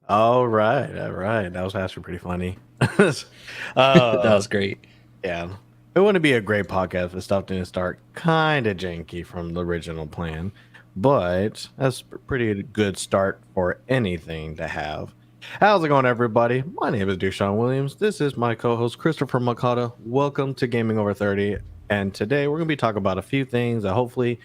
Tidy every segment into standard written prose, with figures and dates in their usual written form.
All right, all right. That was actually pretty funny. That uh, was great. yeah, it wouldn't be a great podcast if stuff didn't start kind of janky from the original plan, but that's a pretty good start for anything to have. How's it going, everybody? My name is DuShaun Williams. This is my co-host Christopher Makata. Welcome to Gaming Over 30, and today we're gonna be talking about a few things that hopefully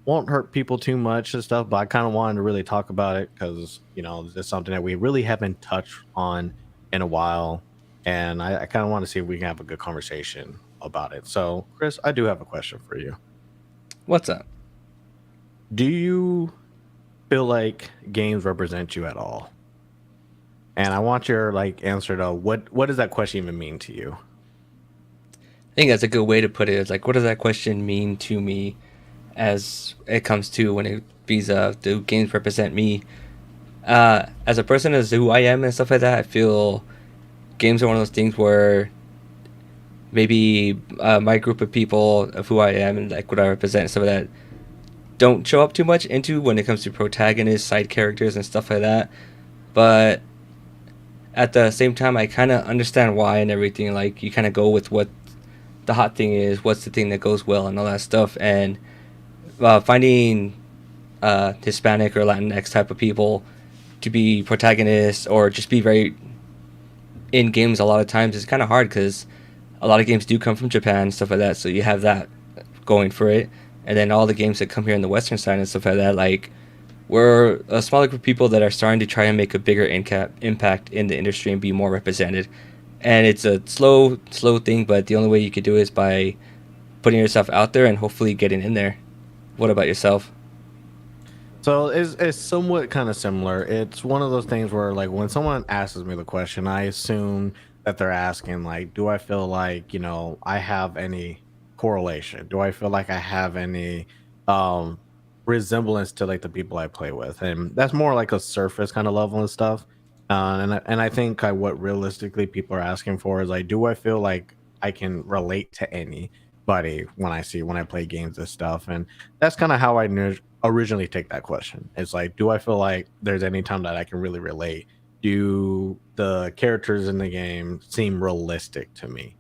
won't hurt people too much and stuff, but I kind of wanted to really talk about it because this is something that we really haven't touched on in a while, and I kind of want to see if we can have a good conversation about it. So, Chris, I do have a question for you. What's up? Do you feel like games represent you at all? And I want your answer to what does that question even mean to you? I think that's a good way to put it. It's like, what does that question mean to me as it comes to when it be do games represent me? As a person, as who I am and stuff like that, I feel games are one of those things where maybe my group of people of who I am and like what I represent and stuff like that don't show up too much into when it comes to protagonists, side characters, and stuff like that. But at the same time, I kind of understand why and everything. Like, you kind of go with what the hot thing is, what's the thing that goes well, and all that stuff. And finding Hispanic or Latinx type of people to be protagonists or just be very in games a lot of times is kind of hard because a lot of games do come from Japan and stuff like that. So you have that going for it. And then all the games that come here in the Western side and stuff like that, like, we're a smaller group of people that are starting to try and make a bigger impact in the industry and be more represented. And it's a slow thing, but the only way you could do it is by putting yourself out there and hopefully getting in there. What about yourself? So it's somewhat kind of similar. It's one of those things where like when someone asks me the question, I assume that they're asking like, do I feel like, I have any correlation? Do I feel like I have any um resemblance to like the people I play with? And that's more like a surface kind of level and stuff. And I think what realistically people are asking for is like, do I feel like I can relate to anybody when I play games and stuff? And that's kind of how I originally take that question. It's like, do I feel like there's any time that I can really relate? Do the characters in the game seem realistic to me?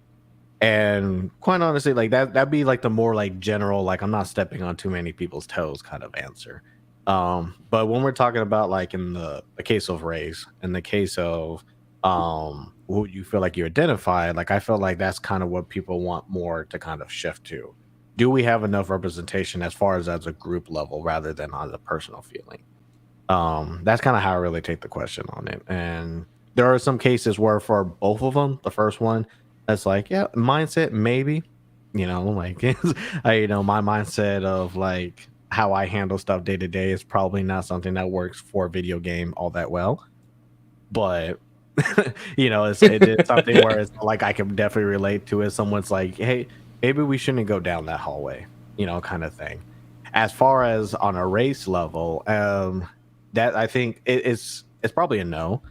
And quite honestly, like that'd be like the more like general, like I'm not stepping on too many people's toes kind of answer. But when we're talking about like in the case of race, in the case of who you feel like you identify, like I feel like that's kind of what people want more to kind of shift to. Do we have enough representation as a group level rather than on a personal feeling? That's kind of how I really take the question on it. And there are some cases where for both of them, the first one, that's like, yeah, mindset, maybe, like my mindset of like how I handle stuff day to day is probably not something that works for a video game all that well. But it's something where it's like I can definitely relate to it. Someone's like, hey, maybe we shouldn't go down that hallway, kind of thing. As far as on a race level, that I think it's probably a no,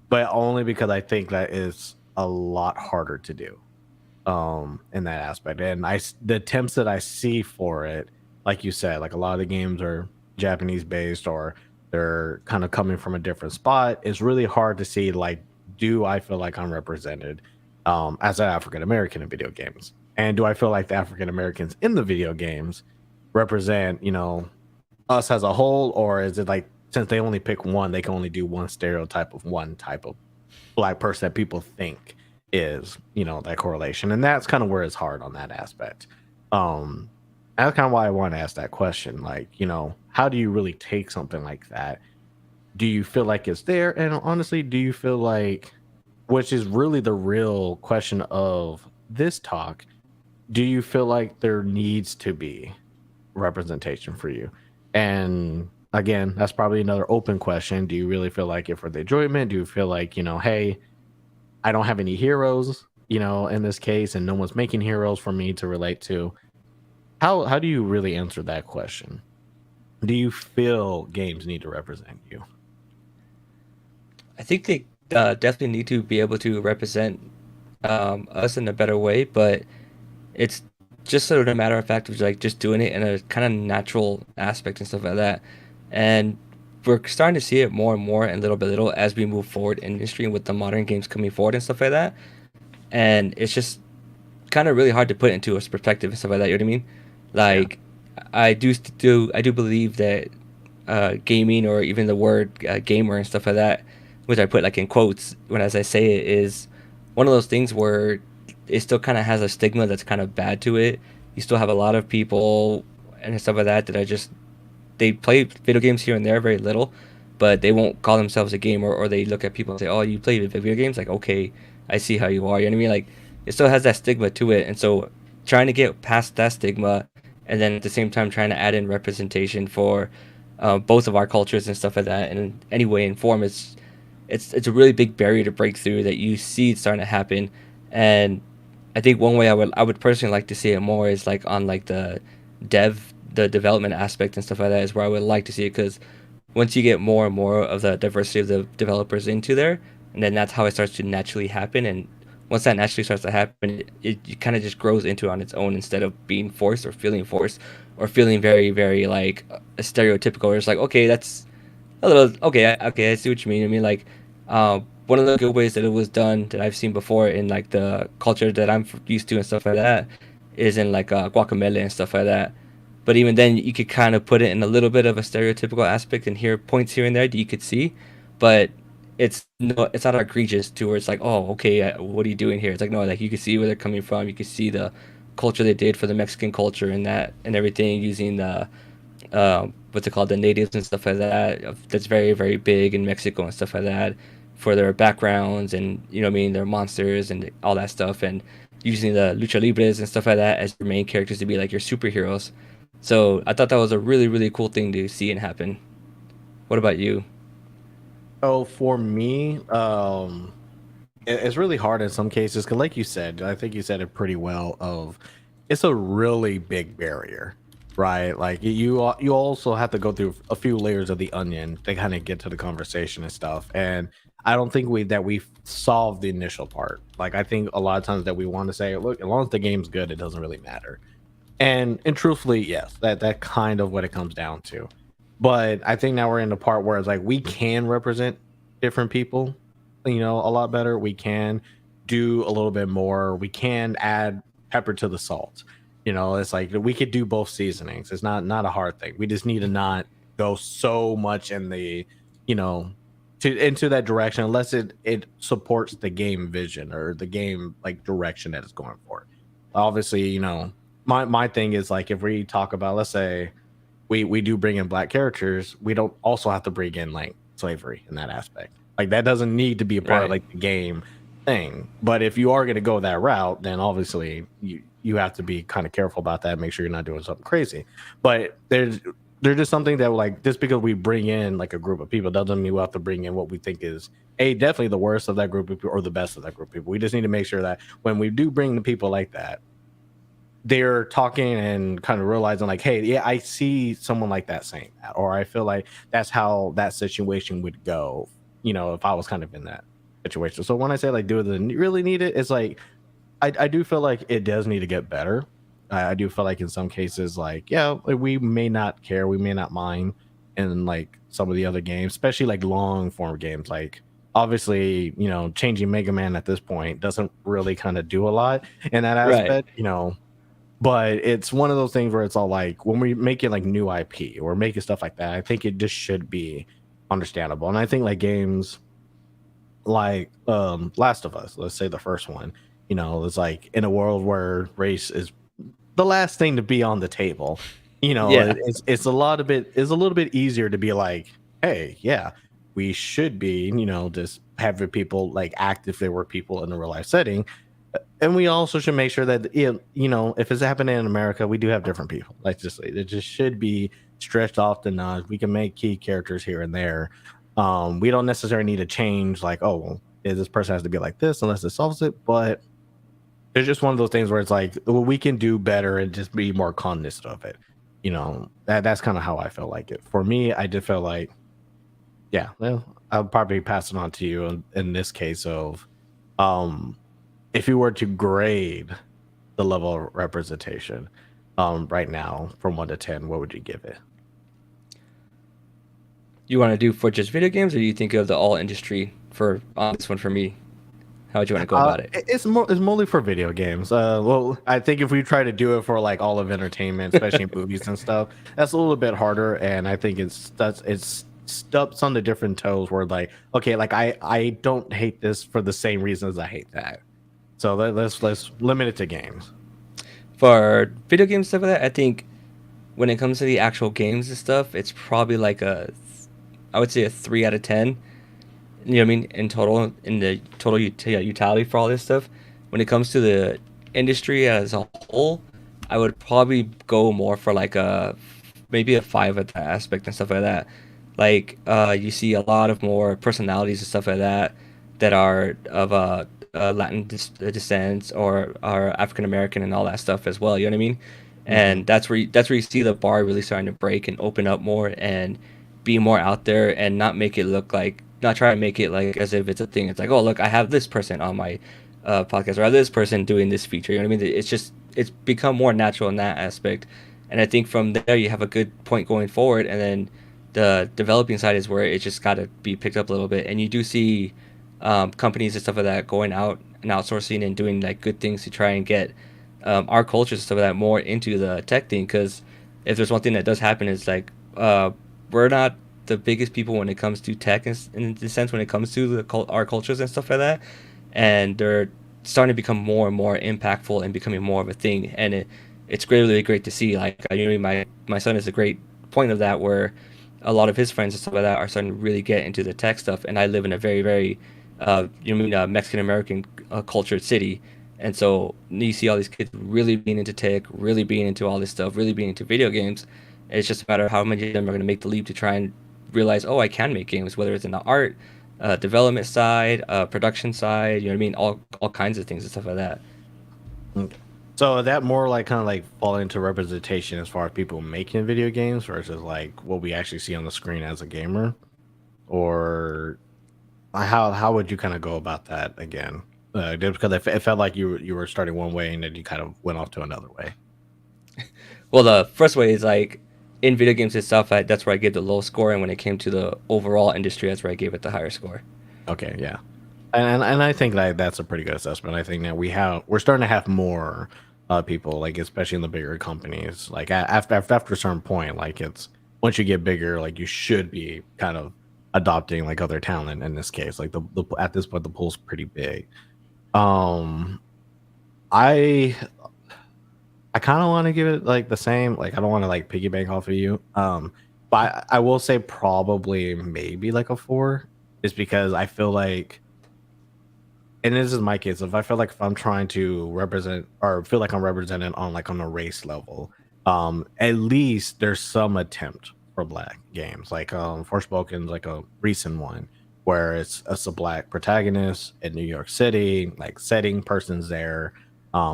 but only because I think that is a lot harder to do in that aspect. And the attempts that I see for it, like you said, like a lot of the games are Japanese based or they're kind of coming from a different spot. It's really hard to see like, do I feel like I'm represented as an African American in video games? And do I feel like the African Americans in the video games represent, us as a whole, or is it like since they only pick one, they can only do one stereotype of one type of black person that people think is, that correlation. And that's kind of where it's hard on that aspect. Um, that's kind of why I want to ask that question. Like, how do you really take something like that? Do you feel like it's there? And honestly, do you feel like, which is really the real question of this talk, do you feel like there needs to be representation for you? And again, that's probably another open question. Do you really feel like it for the enjoyment? Do you feel like, hey, I don't have any heroes, in this case, and no one's making heroes for me to relate to? How do you really answer that question? Do you feel games need to represent you? I think they definitely need to be able to represent us in a better way, but it's just sort of a matter of fact of like just doing it in a kind of natural aspect and stuff like that. And we're starting to see it more and more and little by little as we move forward in industry and with the modern games coming forward and stuff like that. And it's just kind of really hard to put into a perspective and stuff like that. You know what I mean? Yeah. Like, I do believe that gaming or even the word gamer and stuff like that, which I put like in quotes when as I say it, is one of those things where it still kind of has a stigma that's kind of bad to it. You still have a lot of people and stuff like that that are just they play video games here and there very little, but they won't call themselves a gamer or they look at people and say, "Oh, you play video games?" Like, okay, I see how you are. You know what I mean? Like, it still has that stigma to it, and so trying to get past that stigma, and then at the same time trying to add in representation for both of our cultures and stuff like that, and in any way and form, it's a really big barrier to break through that you see starting to happen, and I think one way I would personally like to see it more is like on like the development aspect and stuff like that is where I would like to see it because once you get more and more of the diversity of the developers into there, and then that's how it starts to naturally happen. And once that naturally starts to happen, it kind of just grows into it on its own instead of being forced or feeling very, very like a stereotypical. Where it's like, okay, that's a little okay. I see what you mean. I mean, like, one of the good ways that it was done that I've seen before in like the culture that I'm used to and stuff like that is in like guacamole and stuff like that. But even then, you could kind of put it in a little bit of a stereotypical aspect and hear points here and there that you could see, but it's not egregious to where it's like, oh, okay, what are you doing here? It's like no, like you can see where they're coming from. You can see the culture they did for the Mexican culture and that and everything using the what's it called, the natives and stuff like that. That's very very big in Mexico and stuff like that for their backgrounds and you know what I mean, their monsters and all that stuff and using the lucha libres and stuff like that as your main characters to be like your superheroes. So I thought that was a really really cool thing to see and happen. What about you? So for me, it's really hard in some cases because, like you said, I think you said it pretty well. Of it's a really big barrier, right? Like you also have to go through a few layers of the onion to kind of get to the conversation and stuff. And I don't think we've solved the initial part. Like I think a lot of times that we want to say, look, as long as the game's good, it doesn't really matter. And truthfully, yes, that kind of what it comes down to. But I think now we're in the part where it's like we can represent different people, a lot better. We can do a little bit more. We can add pepper to the salt. It's like we could do both seasonings. It's not a hard thing. We just need to not go so much in the, you know, into that direction unless it supports the game vision or the game like direction that it's going for. Obviously, my thing is like if we talk about, let's say we do bring in black characters, we don't also have to bring in like slavery in that aspect. Like that doesn't need to be a part of Right. like the game thing. But if you are going to go that route, then obviously you have to be kind of careful about that. Make sure you're not doing something crazy. But there's just something that like just because we bring in like a group of people doesn't mean we have to bring in what we think is definitely the worst of that group of people or the best of that group of people. We just need to make sure that when we do bring the people like that, they're talking and kind of realizing like, hey, yeah, I see someone like that saying that, or I feel like that's how that situation would go, if I was kind of in that situation. So when I say like, do they really need it? It's like, I do feel like it does need to get better. I do feel like in some cases, like, yeah, like, we may not care, we may not mind in like some of the other games, especially like long form games. Like, obviously, changing Mega Man at this point doesn't really kind of do a lot in that Right. aspect. But it's one of those things where it's all like when we make it like new IP or making stuff like that, I think it just should be understandable. And I think like games like Last of Us, let's say the first one, it's like in a world where race is the last thing to be on the table. Yeah. It's a little bit easier to be like, hey, yeah, we should be, just having people like act if they were people in a real life setting. And we also should make sure that if it's happening in America, we do have different people. Like just it just should be stretched off the notch. We can make key characters here and there. We don't necessarily need to change like, oh, well, this person has to be like this unless it solves it. But it's just one of those things where it's like, well, we can do better and just be more cognizant of it. That's kind of how I feel like it. For me, I did feel like, yeah, well, I'll probably pass it on to you in this case of, um, if you were to grade the level of representation, right now from 1 to 10, what would you give it? you want to do for just video games, or do you think of the all industry for on this one for me? How would you want to go about it? It's mostly for video games. Well, I think if we try to do it for like all of entertainment, especially movies and stuff, that's a little bit harder. And I think it's steps on the different toes where like, okay, like I don't hate this for the same reasons I hate that. So let's limit it to games. For video game stuff like that, I think when it comes to the actual games and stuff, it's probably like I would say a 3 out of 10. You know what I mean? In total, in the total utility for all this stuff. When it comes to the industry as a whole, I would probably go more for like a maybe a 5 at that aspect and stuff like that. Like you see a lot of more personalities and stuff like that that are of Latin descent or are African American and all that stuff as well. You know what I mean? Hmm. And that's where you see the bar really starting to break and open up more and be more out there and not make it look like not try to make it like as if it's a thing. It's like, oh look, I have this person on my podcast or I have this person doing this feature. You know what I mean? It's just it's become more natural in that aspect, and I think from there you have a good point going forward, and then the developing side is where it just got to be picked up a little bit, and you do see companies and stuff like that going out and outsourcing and doing like good things to try and get our cultures and stuff like that more into the tech thing. Because if there's one thing that does happen is like we're not the biggest people when it comes to tech in the sense when it comes to our cultures and stuff like that, and they're starting to become more and more impactful and becoming more of a thing, and it's really great to see. Like my son is a great point of that, where a lot of his friends and stuff like that are starting to really get into the tech stuff, and I live in a very Mexican American cultured city, and so you see all these kids really being into tech, really being into all this stuff, really being into video games. It's just a matter of how many of them are going to make the leap to try and realize, oh, I can make games, whether it's in the art, development side, production side, you know what I mean, all kinds of things and stuff like that. Okay. So that more like kind of like fall into representation as far as people making video games versus like what we actually see on the screen as a gamer, or how would you kind of go about that again? Just because it felt like you were starting one way and then you kind of went off to another way. Well, the first way is like in video games itself, that's where I gave the low score, and when it came to the overall industry, that's where I gave it the higher score. Okay, yeah, and I think that that's a pretty good assessment. I think that we're starting to have more people like especially in the bigger companies. Like after a certain point, like it's once you get bigger, like you should be kind of adopting like other talent in this case. Like the at this point the pool's pretty big. Um, I I kind of want to give it like the same. Like I don't want to like piggyback off of you. But I will say probably maybe like a 4, is because I feel like, and this is my case. If I feel like if I'm trying to represent or feel like I'm represented on like on a race level, at least there's some attempt for black games. Like Forspoken's like a recent one where it's a black protagonist in New York City, like setting persons there.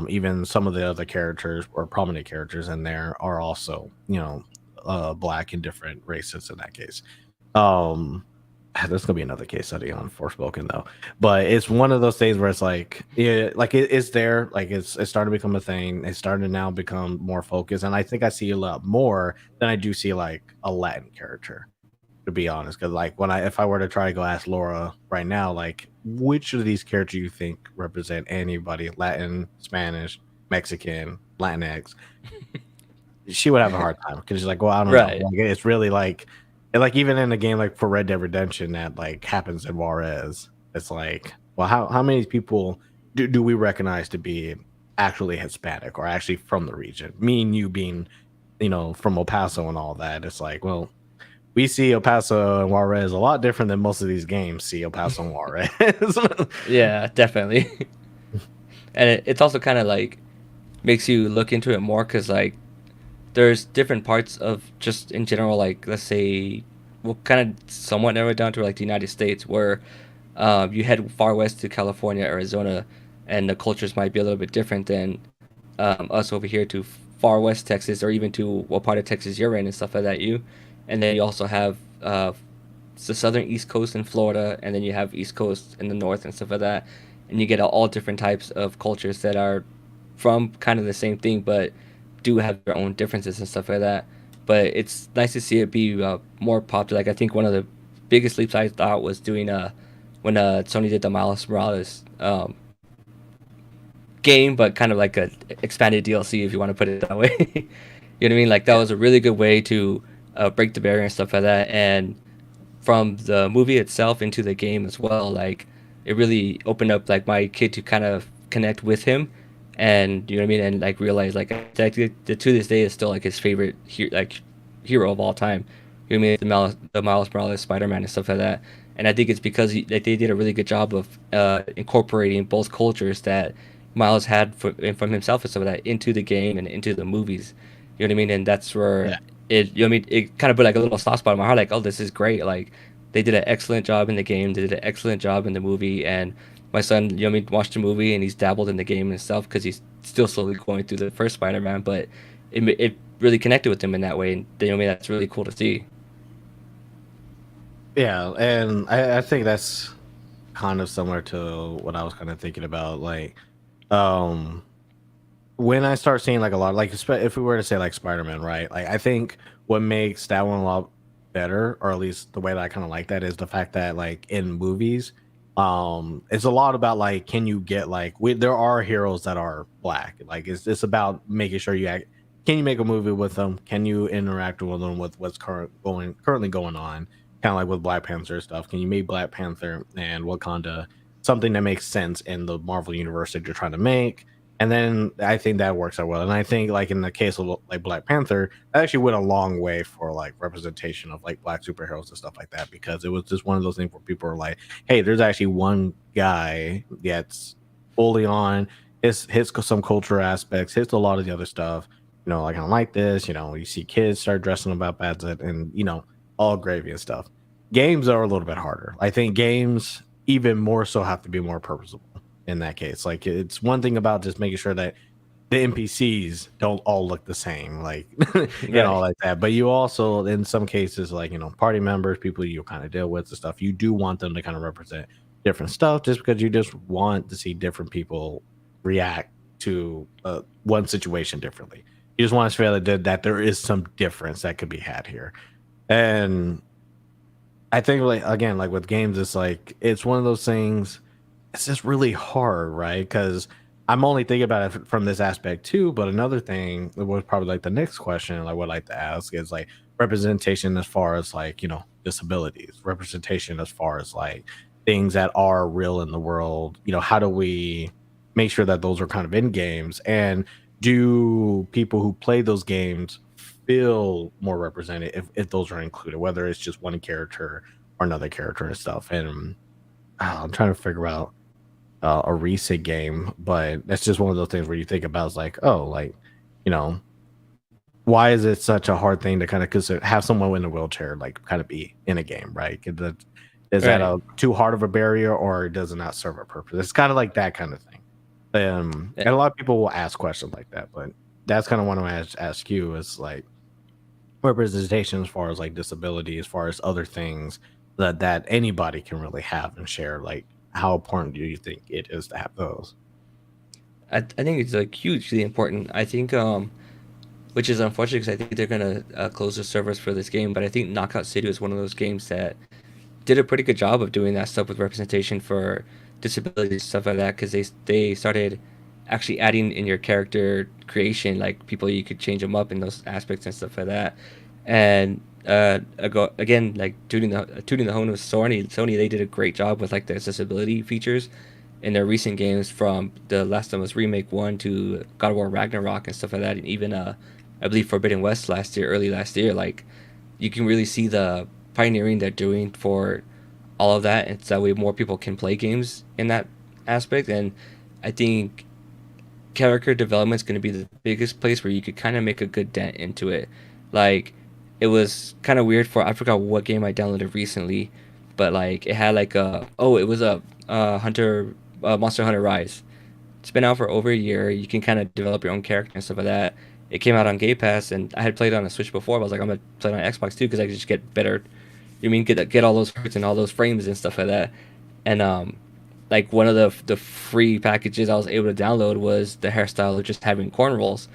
Even some of the other characters or prominent characters in there are also, black and different races in that case. Um, there's gonna be another case study on Forspoken though, but it's one of those things where it's like, yeah, like it's there, like it's starting to become a thing. It's starting to now become more focused, and I think I see a lot more than I do see like a Latin character, to be honest. Because like when if I were to try to go ask Laura right now, like which of these characters you think represent anybody, Latin, Spanish, Mexican, Latinx, she would have a hard time because she's like, well, I don't know. Right. Like, it's really like, and like even in a game like for Red Dead Redemption that like happens in Juarez, it's like, well, how many people do we recognize to be actually Hispanic or actually from the region? Me and you being, from El Paso and all that. It's like, well, we see El Paso and Juarez a lot different than most of these games see El Paso and Juarez. Yeah, definitely. And it's also kind of like makes you look into it more because like there's different parts of just in general, like let's say we'll kind of somewhat narrow it down to like the United States, where you head far west to California, Arizona, and the cultures might be a little bit different than us over here to far west Texas, or even to what part of Texas you're in and stuff like that. And then you also have the southern East Coast in Florida, and then you have East Coast in the north and stuff like that, and you get all different types of cultures that are from kind of the same thing, but do have their own differences and stuff like that. but it's nice to see it be more popular. Like I think one of the biggest leaps I thought was doing when Sony did the Miles Morales game, but kind of like a expanded DLC if you want to put it that way. You know what I mean? Like that Yeah. was a really good way to break the barrier and stuff like that. And from the movie itself into the game as well, like it really opened up like my kid to kind of connect with him, and you know what I mean, and like realize like to this day is still like his favorite hero of all time. You know what I mean? The Miles Morales Spider-Man and stuff like that. And I think it's because like, they did a really good job of incorporating both cultures that Miles had from himself and stuff like that into the game and into the movies. You know what I mean? And that's where Yeah. it, you know what I mean, it kind of put like a little soft spot in my heart. Like, oh, this is great. Like, they did an excellent job in the game. They did an excellent job in the movie. And my son, you know what I mean, watched the movie and he's dabbled in the game himself because he's still slowly going through the first Spider-Man. But it really connected with him in that way. And you know what I mean, that's really cool to see. Yeah, and I think that's kind of similar to what I was kind of thinking about. Like, um, when I start seeing like a lot, like if we were to say like Spider-Man, right? Like, I think what makes that one a lot better, or at least the way that I kind of like that, is the fact that like in movies, it's a lot about like, can you get like there are heroes that are black. Like, it's about making sure you act. Can you make a movie with them? Can you interact with them with what's currently going on? Kind of like with Black Panther stuff. Can you make Black Panther and Wakanda something that makes sense in the Marvel universe that you're trying to make? And then I think that works out well. And I think like in the case of like Black Panther, that actually went a long way for like representation of like black superheroes and stuff like that, because it was just one of those things where people are like, hey, there's actually one guy that's fully on, hits some culture aspects, hits a lot of the other stuff. Like I don't like this. You see kids start dressing about bad and all gravy and stuff. Games are a little bit harder. I think games even more so have to be more purposeful in that case. Like it's one thing about just making sure that the NPCs don't all look the same, like Right. all like that. But you also, in some cases, like party members, people you kind of deal with and stuff, you do want them to kind of represent different stuff, just because you just want to see different people react to one situation differently. You just want to feel that there is some difference that could be had here, and I think like again, like with games, it's one of those things. It's just really hard, right? Because I'm only thinking about it from this aspect too. But another thing that was probably like the next question I would like to ask is like representation as far as like disabilities, representation as far as like things that are real in the world. How do we make sure that those are kind of in games, and do people who play those games feel more represented if those are included, whether it's just one character or another character and stuff. And I'm trying to figure out a recent game, but that's just one of those things where you think about is like, oh, like, you know, why is it such a hard thing to kind of consider have someone in a wheelchair like kind of be in a game, right? Is that Right. a too hard of a barrier, or does it not serve a purpose? It's kind of like that kind of thing. Yeah. And a lot of people will ask questions like that, but that's kind of what I want to ask you is like representation as far as like disability, as far as other things that anybody can really have and share. Like, how important do you think it is to have those? I think it's like hugely important. I think which is unfortunate because I think they're gonna close the servers for this game. But I think Knockout City was one of those games that did a pretty good job of doing that stuff with representation for disabilities stuff like that because they started actually adding in your character creation like people you could change them up in those aspects and stuff like that. And again like tuning the horn with Sony they did a great job with like the accessibility features in their recent games from the Last of Us Remake 1 to God of War Ragnarok and stuff like that, and even I believe Forbidden West early last year, like you can really see the pioneering they're doing for all of that, and so that way more people can play games in that aspect. And I think character development is going to be the biggest place where you could kind of make a good dent into it. Like it was kind of weird for I forgot what game I downloaded recently, but like it had like it was a Hunter Monster Hunter Rise. It's been out for over a year. You can kind of develop your own character and stuff like that. It came out on Game Pass, and I had played it on a Switch before. But I was like, I'm gonna play it on Xbox too because I could just get better. You mean get all those hertz and all those frames and stuff like that. And like one of the free packages I was able to download was the hairstyle of just having cornrows.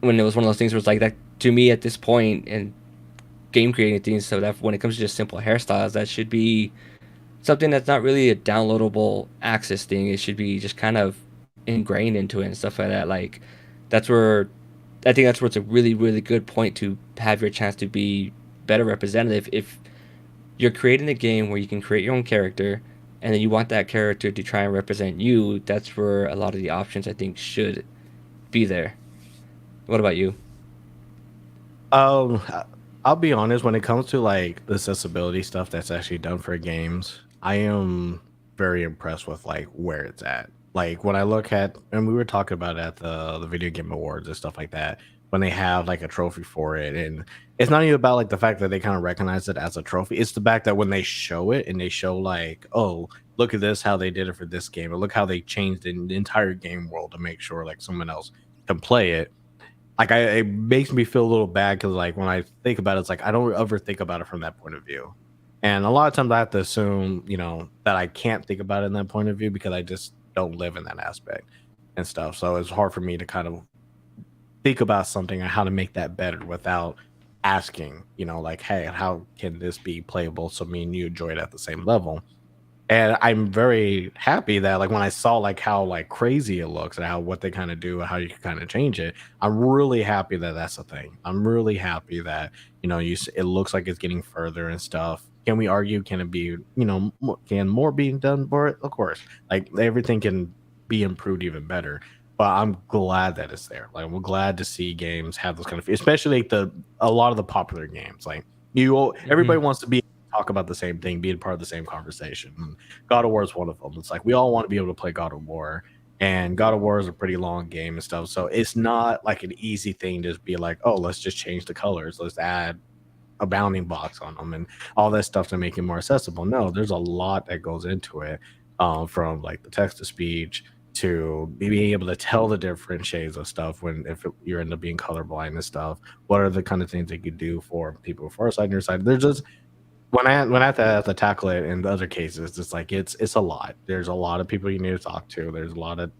When it was one of those things where it's like that to me at this point in game creating things, so that when it comes to just simple hairstyles, that should be something that's not really a downloadable access thing. It should be just kind of ingrained into it and stuff like that. Like that's where I think that's where it's a really really good point to have your chance to be better representative. If you're creating a game where you can create your own character and then you want that character to try and represent you, that's where a lot of the options I think should be there. What about you? I'll be honest, when it comes to like the accessibility stuff that's actually done for games, I am very impressed with like where it's at. Like when I look at, and we were talking about it at the video game awards and stuff like that, when they have like a trophy for it, and it's not even about like the fact that they kind of recognize it as a trophy. It's the fact that when they show it and they show like, oh, look at this, how they did it for this game, or look how they changed the entire game world to make sure like someone else can play it. Like it makes me feel a little bad because like when I think about it, it's like I don't ever think about it from that point of view. And a lot of times I have to assume, that I can't think about it in that point of view because I just don't live in that aspect and stuff. So it's hard for me to kind of think about something and how to make that better without asking, like, hey, how can this be playable so me and you enjoy it at the same level? And I'm very happy that like when I saw like how like crazy it looks and how what they kind of do, how you can kind of change it. I'm really happy that that's a thing. I'm really happy that it looks like it's getting further and stuff. Can we argue? Can it be can more being done for it? Of course, like everything can be improved even better. But I'm glad that it's there. Like I'm glad to see games have those kind of, especially like a lot of the popular games. Like Hmm. everybody wants to be talk about the same thing, being part of the same conversation. And God of War is one of them. It's like we all want to be able to play God of War, and God of War is a pretty long game and stuff. So it's not like an easy thing to just be like, oh, let's just change the colors, let's add a bounding box on them and all that stuff to make it more accessible. No, there's a lot that goes into it, from like the text to speech to being able to tell the different shades of stuff when you end up being colorblind and stuff. What are the kind of things they could do for people for our side and your side? There's just when I have to tackle it in the other cases, it's like it's a lot. There's a lot of people you need to talk to. There's a lot of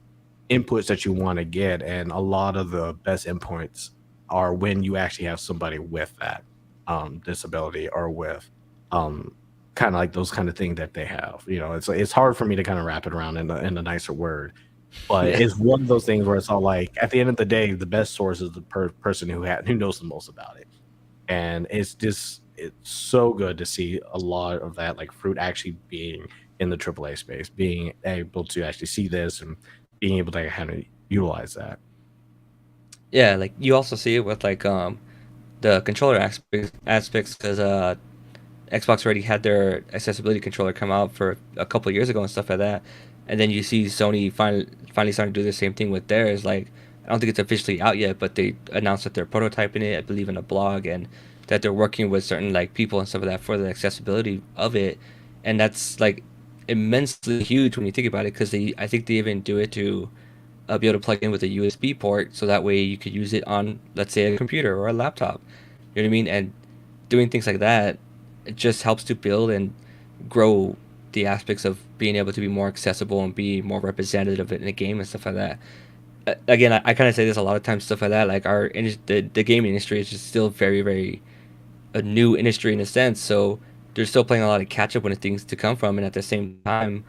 inputs that you want to get, and a lot of the best inputs are when you actually have somebody with that disability or with um kind of like those kind of things that they have. It's hard for me to kind of wrap it around in a nicer word, but Yeah. it's one of those things where it's all like at the end of the day, the best source is the person who knows the most about it. And it's so good to see a lot of that like fruit actually being in the AAA space, being able to actually see this and being able to kind of utilize that. Yeah, like you also see it with like the controller aspects because Xbox already had their accessibility controller come out for a couple of years ago and stuff like that, and then you see Sony finally starting to do the same thing with theirs. Like I don't think it's officially out yet, but they announced that they're prototyping it, I believe, in a blog, and that they're working with certain like people and stuff like that for the accessibility of it, and that's like immensely huge when you think about it because they I think they even do it to be able to plug in with a USB port, so that way you could use it on, let's say, a computer or a laptop. You know what I mean? And doing things like that, it just helps to build and grow the aspects of being able to be more accessible and be more representative of it in a game and stuff like that. Again, I kind of say this a lot of times, stuff like that. Like the gaming industry is just still very, very a new industry in a sense. So they're still playing a lot of catch up when it things to come from, and at the same time,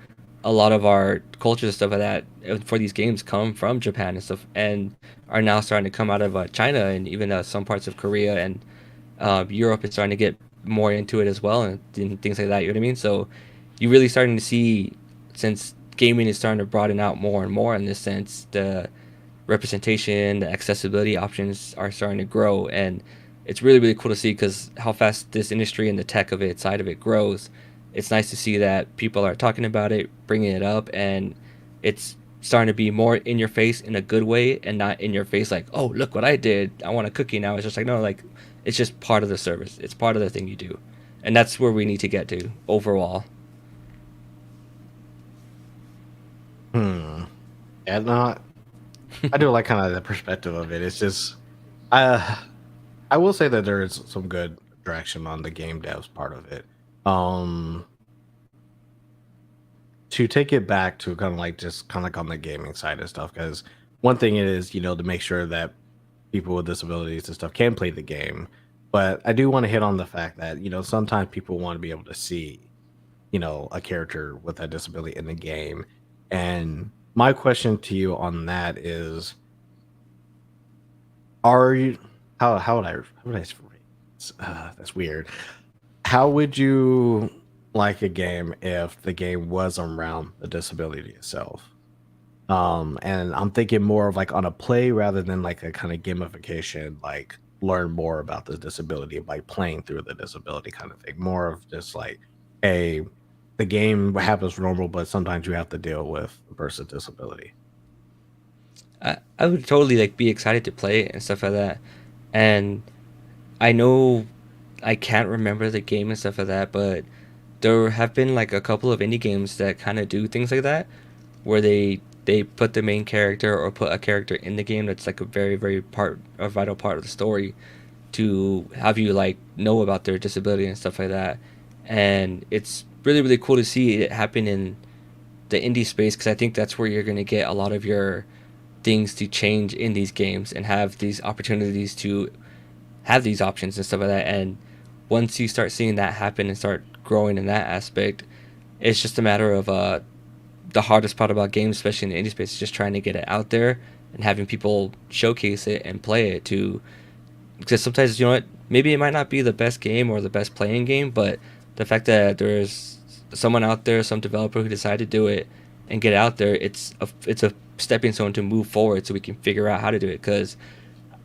a lot of our cultures and stuff like that for these games come from Japan and stuff, and are now starting to come out of China and even some parts of Korea and Europe is starting to get more into it as well and things like that. You know what I mean? So you're really starting to see, since gaming is starting to broaden out more and more in this sense, the representation, the accessibility options are starting to grow, and it's really really cool to see because how fast this industry and the tech of it side of it grows. It's nice to see that people are talking about it, bringing it up, and it's starting to be more in your face in a good way and not in your face like, oh, look what I did, I want a cookie now. It's just like, no, like it's just part of the service, it's part of the thing you do, and that's where we need to get to overall. Hmm. And not I do like kind of the perspective of it. It's just I I will say that there is some good direction on the game devs part of it. Um to take it back to kind of like just kind of like on the gaming side of stuff, because one thing is, to make sure that people with disabilities and stuff can play the game. But I do want to hit on the fact that, sometimes people want to be able to see, a character with that disability in the game. And my question to you on that is, are you how would I phrase, that's weird. How would you like a game if the game was around the disability itself? And I'm thinking more of like on a play rather than like a kind of gamification, like learn more about the disability by playing through the disability kind of thing. More of just like a the game happens normal, but sometimes you have to deal with a person's disability. I would totally like be excited to play it and stuff like that. And I know I can't remember the game and stuff like that, but there have been like a couple of indie games that kind of do things like that, where they put the main character or put a character in the game that's like a vital part of the story to have you like know about their disability and stuff like that. And it's really cool to see it happen in the indie space, because I think that's where you're going to get a lot of your things to change in these games and have these opportunities to have these options and stuff like that. And once you start seeing that happen and start growing in that aspect, it's just a matter of the hardest part about games, especially in the indie space, is just trying to get it out there and having people showcase it and play it to. Because sometimes, you know what, maybe it might not be the best game or the best playing game, but the fact that there's someone out there, some developer who decided to do it and get it out there, it's a stepping stone to move forward so we can figure out how to do it. Because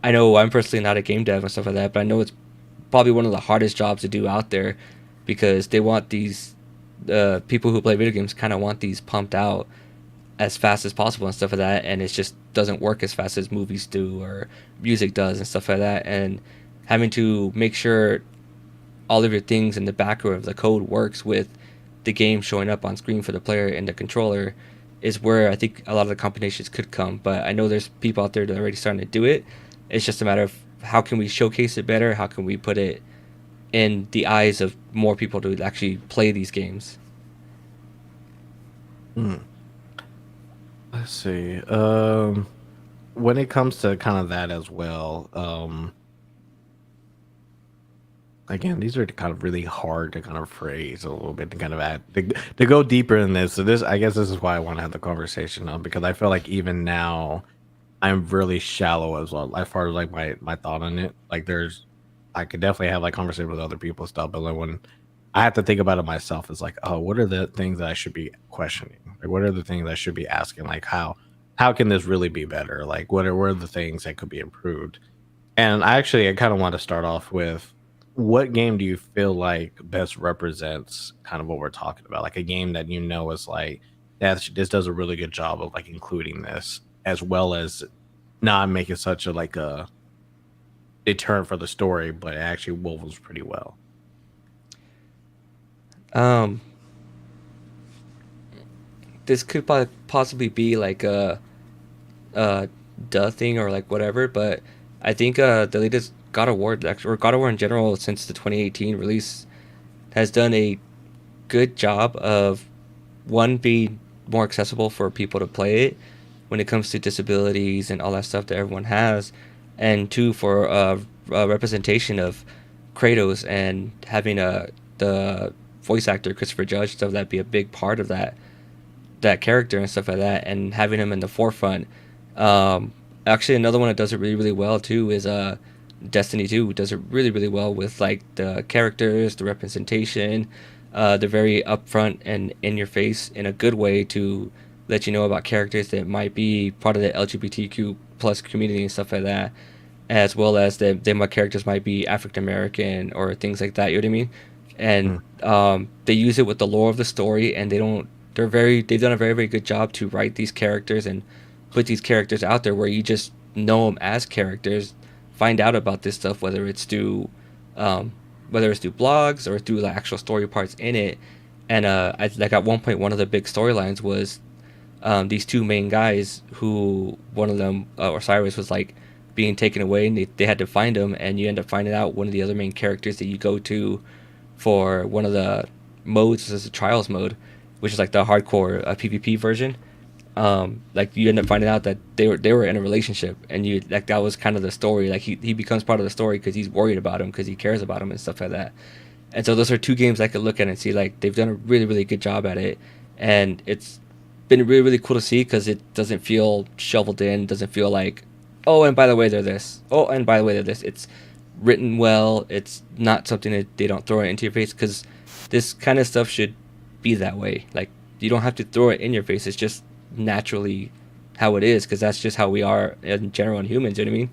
I know I'm personally not a game dev and stuff like that, but I know it's probably one of the hardest jobs to do out there, because they want these people who play video games kind of want these pumped out as fast as possible and stuff like that, and it just doesn't work as fast as movies do or music does and stuff like that. And having to make sure all of your things in the background of the code works with the game showing up on screen for the player and the controller is where I think a lot of the combinations could come. But I know there's people out there that are already starting to do it. It's just a matter of how can we showcase it better? How can we put it in the eyes of more people to actually play these games? Hmm. Let's see. When it comes to kind of that as well, again, these are kind of really hard to kind of phrase a little bit to kind of add to go deeper in this. So this, I guess, this is why I want to have the conversation on, because I feel like even now I'm really shallow as well, as far as like my thought on it. Like I could definitely have like conversation with other people and stuff, but like when I have to think about it myself, it's like, oh, what are the things that I should be questioning? Like, what are the things I should be asking? Like, how can this really be better? Like, what are the things that could be improved? And I kind of want to start off with, what game do you feel like best represents kind of what we're talking about? Like a game that is like, this does a really good job of like including this, as well as not making such a like a deterrent for the story, but it actually wovens pretty well. Um, this could possibly be like a duh thing or like whatever, but I think the latest God of War, or God of War in general, since the 2018 release, has done a good job of one being more accessible for people to play it when it comes to disabilities and all that stuff that everyone has, and two for a representation of Kratos and having the voice actor Christopher Judge stuff that be a big part of that character and stuff like that, and having him in the forefront. Actually, another one that does it really well too is Destiny 2 does it really well with like the characters, the representation. They're very upfront and in your face in a good way to let you know about characters that might be part of the LGBTQ plus community and stuff like that, as well as my characters might be African American or things like that. You know what I mean? And Mm. they use it with the lore of the story, and they've done a very good job to write these characters and put these characters out there where you just know them as characters, find out about this stuff, um, whether it's through blogs or through the actual story parts in it. And like at one point, one of the big storylines was these two main guys, who one of them, Osiris, was like being taken away, and they had to find him, and you end up finding out one of the other main characters that you go to for one of the modes is a trials mode, which is like the hardcore PvP version. Like you end up finding out that they were in a relationship, and you like that was kind of the story. Like he becomes part of the story because he's worried about him, because he cares about him and stuff like that. And so those are two games I could look at and see like they've done a really really good job at it, and it's been really really cool to see because it doesn't feel shoveled in, doesn't feel like, oh, and by the way they're this, oh, and by the way they're this. It's written well. It's not something that they don't throw it into your face, because this kind of stuff should be that way. Like you don't have to throw it in your face. It's just naturally how it is, because that's just how we are in general in humans. You know what I mean?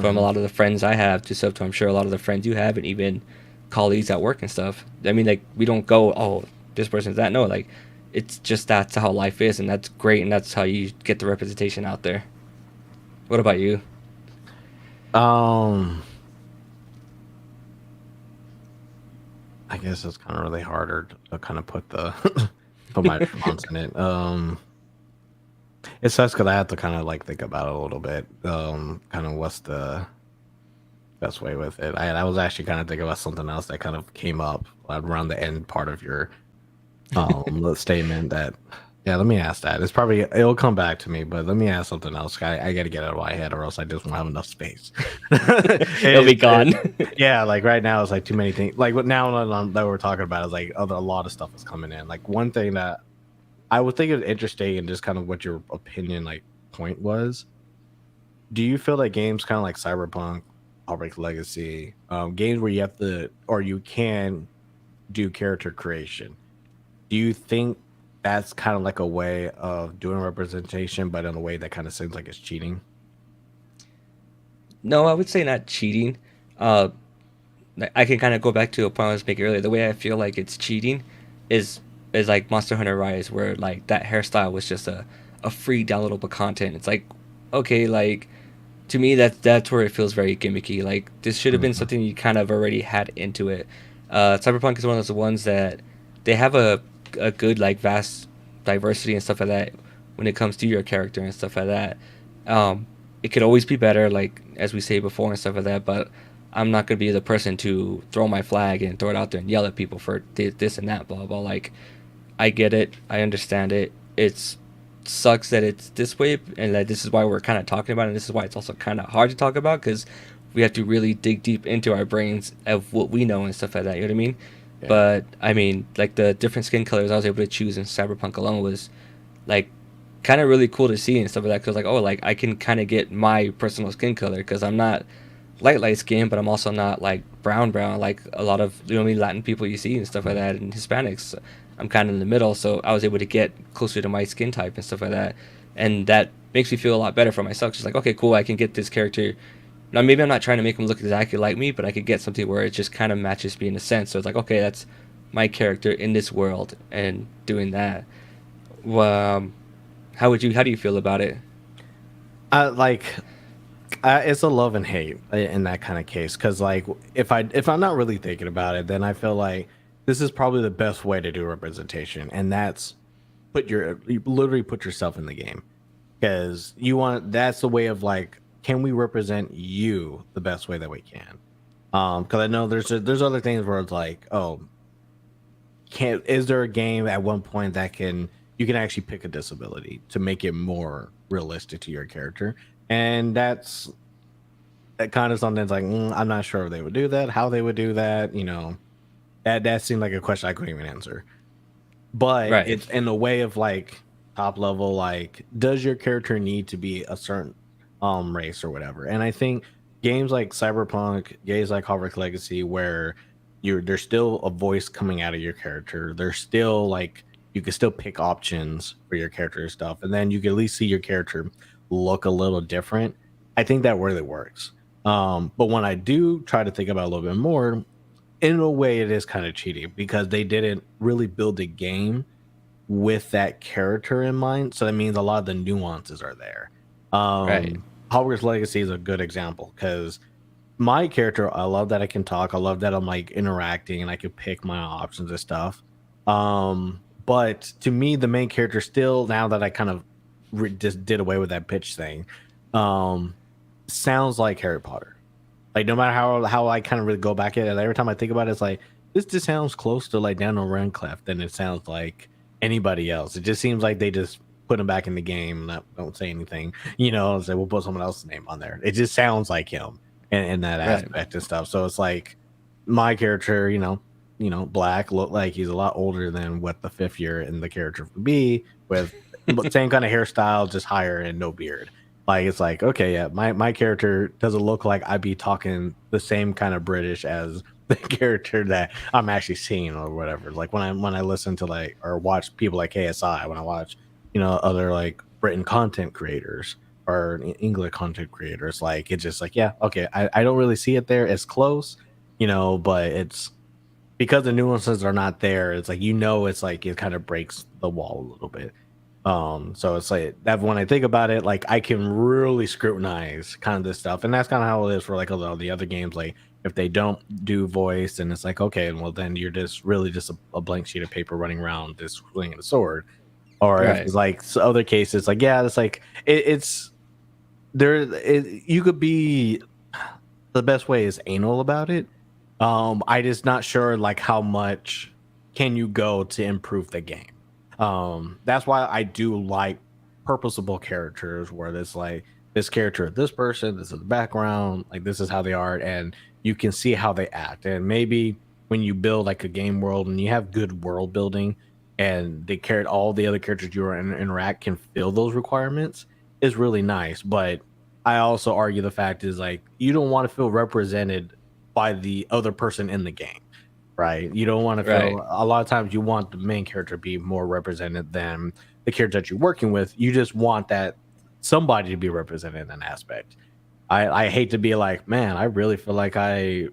From a Hmm. lot of the friends I have to stuff to, I'm sure a lot of the friends you have, and even colleagues at work and stuff. I mean, like we don't go, oh, this person's that. No, like it's just that's how life is, and that's great, and that's how you get the representation out there. What about you? Um, I guess it's kind of really harder to kind of put the put my response in it. It sucks because I have to kind of like think about it a little bit. Kind of what's the best way with it. I was actually kind of thinking about something else that kind of came up around the end part of your the statement that, yeah, let me ask that. It's probably, it'll come back to me, but let me ask something else. I got to get it out of my head, or else I just won't have enough space. It'll be it, it, gone. yeah, like right now it's like too many things. Like what now that we're talking about is like a lot of stuff is coming in. Like one thing that I would think is interesting and just kind of what your opinion like point was. Do you feel that games kind of like Cyberpunk, Outbreak Legacy, games where you have to or you can do character creation? Do you think that's kind of like a way of doing representation, but in a way that kind of seems like it's cheating? No, I would say not cheating. Uh, I can kind of go back to a point I was making earlier. The way I feel like it's cheating is is like Monster Hunter Rise, where like that hairstyle was just a free downloadable content. It's like, okay, like to me that's where it feels very gimmicky. Like this should have been Mhm. something you kind of already had into it. Cyberpunk is one of those ones that they have a good like vast diversity and stuff like that when it comes to your character and stuff like that. Um, it could always be better, like as we say before and stuff like that. But I'm not gonna be the person to throw my flag and throw it out there and yell at people for this and that, blah blah. Like I get it, I understand it. It's sucks that it's this way, and that this is why we're kind of talking about it. And this is why it's also kind of hard to talk about, because we have to really dig deep into our brains of what we know and stuff like that. You know what I mean? Yeah. But I mean, like the different skin colors I was able to choose in Cyberpunk alone was like kind of really cool to see and stuff like that. Because like, oh, like I can kind of get my personal skin color, because I'm not light skin, but I'm also not like brown like a lot of, you know what I mean, Latin people you see and stuff like that, and Hispanics. I'm kind of in the middle, so I was able to get closer to my skin type and stuff like that, and that makes me feel a lot better for myself. Just like, okay, cool, I can get this character. Now maybe I'm not trying to make him look exactly like me, but I could get something where it just kind of matches me in a sense. So it's like, okay, that's my character in this world, and doing that. Well, how do you feel about it? Like it's a love and hate in that kind of case because like if I'm not really thinking about it, then I feel like this is probably the best way to do representation, and that's you literally put yourself in the game because you want that's the way of like, can we represent you the best way that we can? Because I know there's other things where it's like, oh, can is there a game at one point that can you can actually pick a disability to make it more realistic to your character, and that's that kind of something that's like, I'm not sure if they would do that, how they would do that. That seemed like a question I couldn't even answer. But Right, it's in the way of like top level, like, does your character need to be a certain race or whatever? And I think games like Cyberpunk, games like Hogwarts Legacy, where there's still a voice coming out of your character. There's still like you can still pick options for your character and stuff, and then you can at least see your character look a little different. I think that really works. But when I do try to think about it a little bit more, in a way, it is kind of cheating because they didn't really build a game with that character in mind. So that means a lot of the nuances are there. right, Hogwarts Legacy is a good example because my character, I love that I can talk. I love that I'm like interacting and I can pick my options and stuff. But to me, the main character still, now that I kind of just did away with that pitch thing, um, sounds like Harry Potter. Like no matter how I kind of really go back at it, every time I think about it, it's like this just sounds close to like Daniel Radcliffe than it sounds like anybody else. It just seems like they just put him back in the game, don't say anything, say we'll put someone else's name on there. It just sounds like him in that Right. aspect and stuff. So it's like my character, Black looked like he's a lot older than what the fifth year in the character would be, with same kind of hairstyle, just higher and no beard. Like it's like, okay, yeah, my character doesn't look like I'd be talking the same kind of British as the character that I'm actually seeing or whatever. Like when I listen to like or watch people like KSI, when I watch, other like Britain content creators or English content creators, like it's just like, yeah, okay, I don't really see it there. It's close, but it's because the nuances are not there. It's like, it's like it kind of breaks the wall a little bit. So it's like that when I think about it, like I can really scrutinize kind of this stuff, and that's kind of how it is for like a lot of the other games. Like if they don't do voice, and it's like, okay, well then you're just really just a blank sheet of paper running around just swinging a sword. Or if Right. it's like other cases, like yeah, it's like it's there. You could be the best way is anal about it. I just not sure like how much can you go to improve the game. That's why I do like purposeful characters where there's like this character, this person, this is the background, like this is how they are, and you can see how they act. And maybe when you build like a game world and you have good world building and they carried all the other characters you interact can fill those requirements is really nice. But I also argue the fact is like you don't want to feel represented by the other person in the game, right? You don't want to Right. feel a lot of times you want the main character to be more represented than the character that you're working with. You just want that somebody to be represented in an aspect. I hate to be like, man, I really feel like I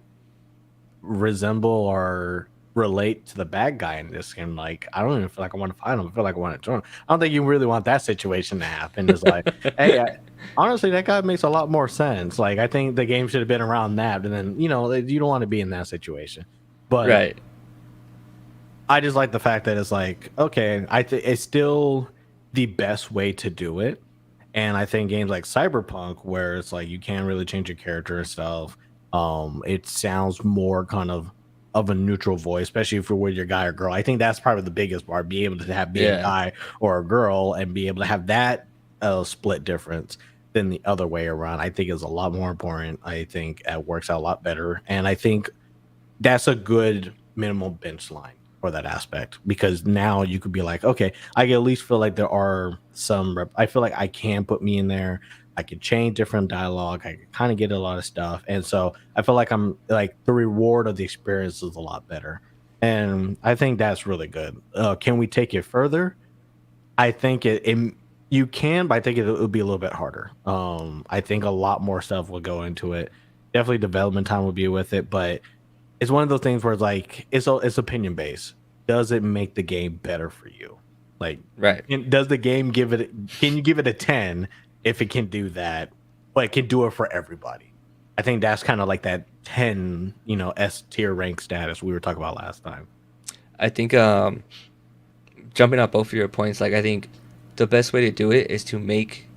resemble or relate to the bad guy in this game. Like, I don't even feel like I want to fight him. I feel like I want to join him. I don't think you really want that situation to happen. It's like, hey, honestly, that guy makes a lot more sense. Like, I think the game should have been around that, and then you don't want to be in that situation. But Right. I just like the fact that it's like, okay, I think it's still the best way to do it. And I think games like Cyberpunk, where it's like you can't really change your character and stuff, it sounds more kind of a neutral voice, especially if you're with your guy or girl. I think that's probably the biggest part, be able to be a Yeah. guy or a girl and be able to have that split difference than the other way around. I think is a lot more important. I think it works out a lot better. And I think that's a good minimal bench line for that aspect because now you could be like, okay, I can at least feel like there are I feel like I can put me in there. I can change different dialogue. I can kind of get a lot of stuff. And so I feel like I'm like the reward of the experience is a lot better. And I think that's really good. Can we take it further? I think you can, but I think it would be a little bit harder. I think a lot more stuff will go into it. Definitely development time will be with it, but it's one of those things where it's like it's opinion based. Does it make the game better for you? Like, Right. does the game give it? Can you give it a 10 if it can do that? But it can do it for everybody. I think that's kind of like that 10, S tier rank status we were talking about last time. I think jumping off both of your points, like I think the best way to do it is to make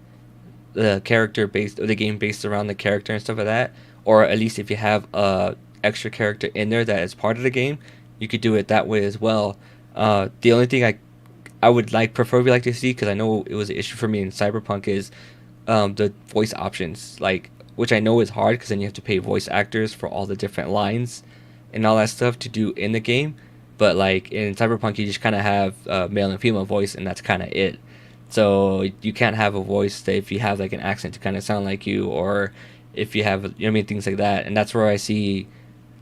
the character based or the game based around the character and stuff like that, or at least if you have a extra character in there that is part of the game, you could do it that way as well. The only thing I would preferably like to see, because I know it was an issue for me in Cyberpunk, is the voice options, like, which I know is hard because then you have to pay voice actors for all the different lines and all that stuff to do in the game. But like in Cyberpunk, you just kind of have male and female voice, and that's kind of it. So you can't have a voice that if you have like an accent to kind of sound like you, or if you have, I mean, things like that. And that's where I see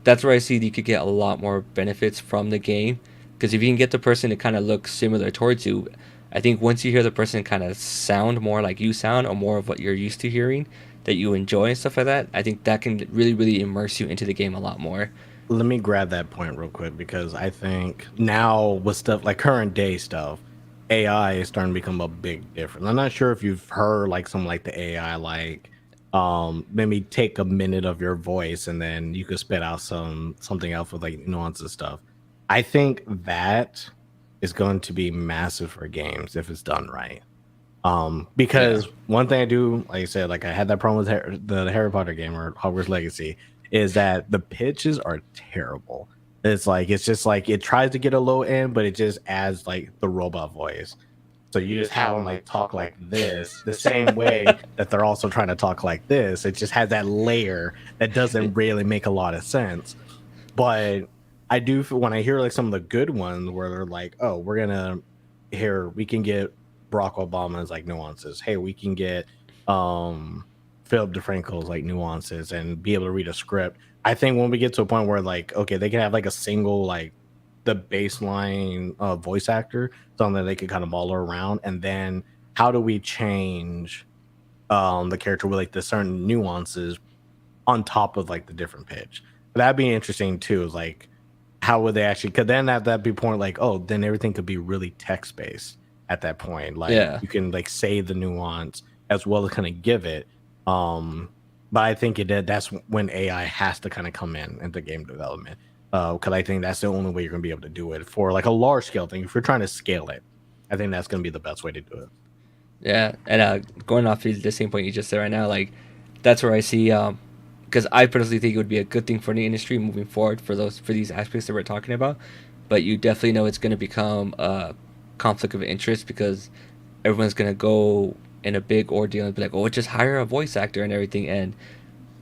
you could get a lot more benefits from the game, because if you can get the person to kind of look similar towards you, I think once you hear the person kind of sound more like you sound, or more of what you're used to hearing that you enjoy and stuff like that, I think that can really, really immerse you into the game a lot more. Let me grab that point real quick because I think now with stuff like current day stuff, AI is starting to become a big difference. I'm not sure if you've heard like some like the AI like maybe take a minute of your voice and then you could spit out something else with like nuances stuff. I think that is going to be massive for games if it's done right. Yeah. Because one thing I do, like I said, like I had that problem with the Harry Potter game or Hogwarts Legacy, is that the pitches are terrible. It's just like it tries to get a low end, but it just adds like the robot voice. So you just have them like talk like this, the same way that they're also trying to talk like this. It just has that layer that doesn't really make a lot of sense. But I do feel when I hear like some of the good ones where they're like, oh, we're gonna here we can get Barack Obama's like nuances. Hey, we can get um Philip DeFranco's like nuances and be able to read a script. I think when we get to a point where like, okay, they can have like a single like the baseline voice actor, something that they could kind of mull around, and then how do we change the character with like the certain nuances on top of like the different pitch. But that'd be interesting too. Is like how would they actually? Because then at that be point, like oh, then everything could be really text based at that point. Like Yeah. you can like say the nuance as well as kind of give it. Um, but I think it did. That's when AI has to kind of come in into game development. Because I think that's the only way you're gonna be able to do it for like a large scale thing. If you're trying to scale it, I think that's gonna be the best way to do it. Yeah, and going off the same point you just said right now, like that's where I see, because I personally think it would be a good thing for the industry moving forward for these aspects that we're talking about. But you definitely know it's going to become a conflict of interest because everyone's going to go in a big ordeal and be like, oh, just hire a voice actor and everything, and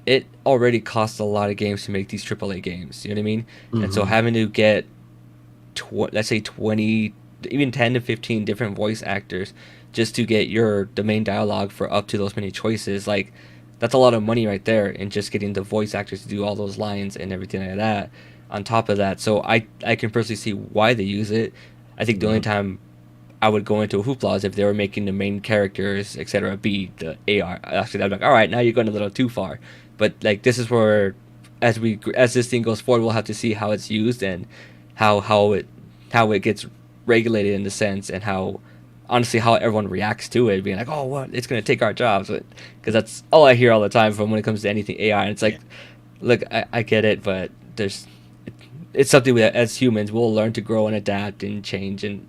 it already costs a lot of games to make these AAA games. You know what I mean? And so Hmm. having to get let's say 20, even 10 to 15 different voice actors just to get the main dialogue for up to those many choices, like that's a lot of money right there, and just getting the voice actors to do all those lines and everything like that on top of that. So I can personally see why they use it. I think the only time I would go into a hoopla is if they were making the main characters, etc., be the AR. Actually, I'd be like, all right, now you're going a little too far. But like this is where, as this thing goes forward, we'll have to see how it's used and how how it how it gets regulated in the sense, and how honestly how everyone reacts to it, being like, oh, what, it's going to take our jobs, because that's all I hear all the time from when it comes to anything AI. And it's like, look, I get it, but it's something that as humans we'll learn to grow and adapt and change and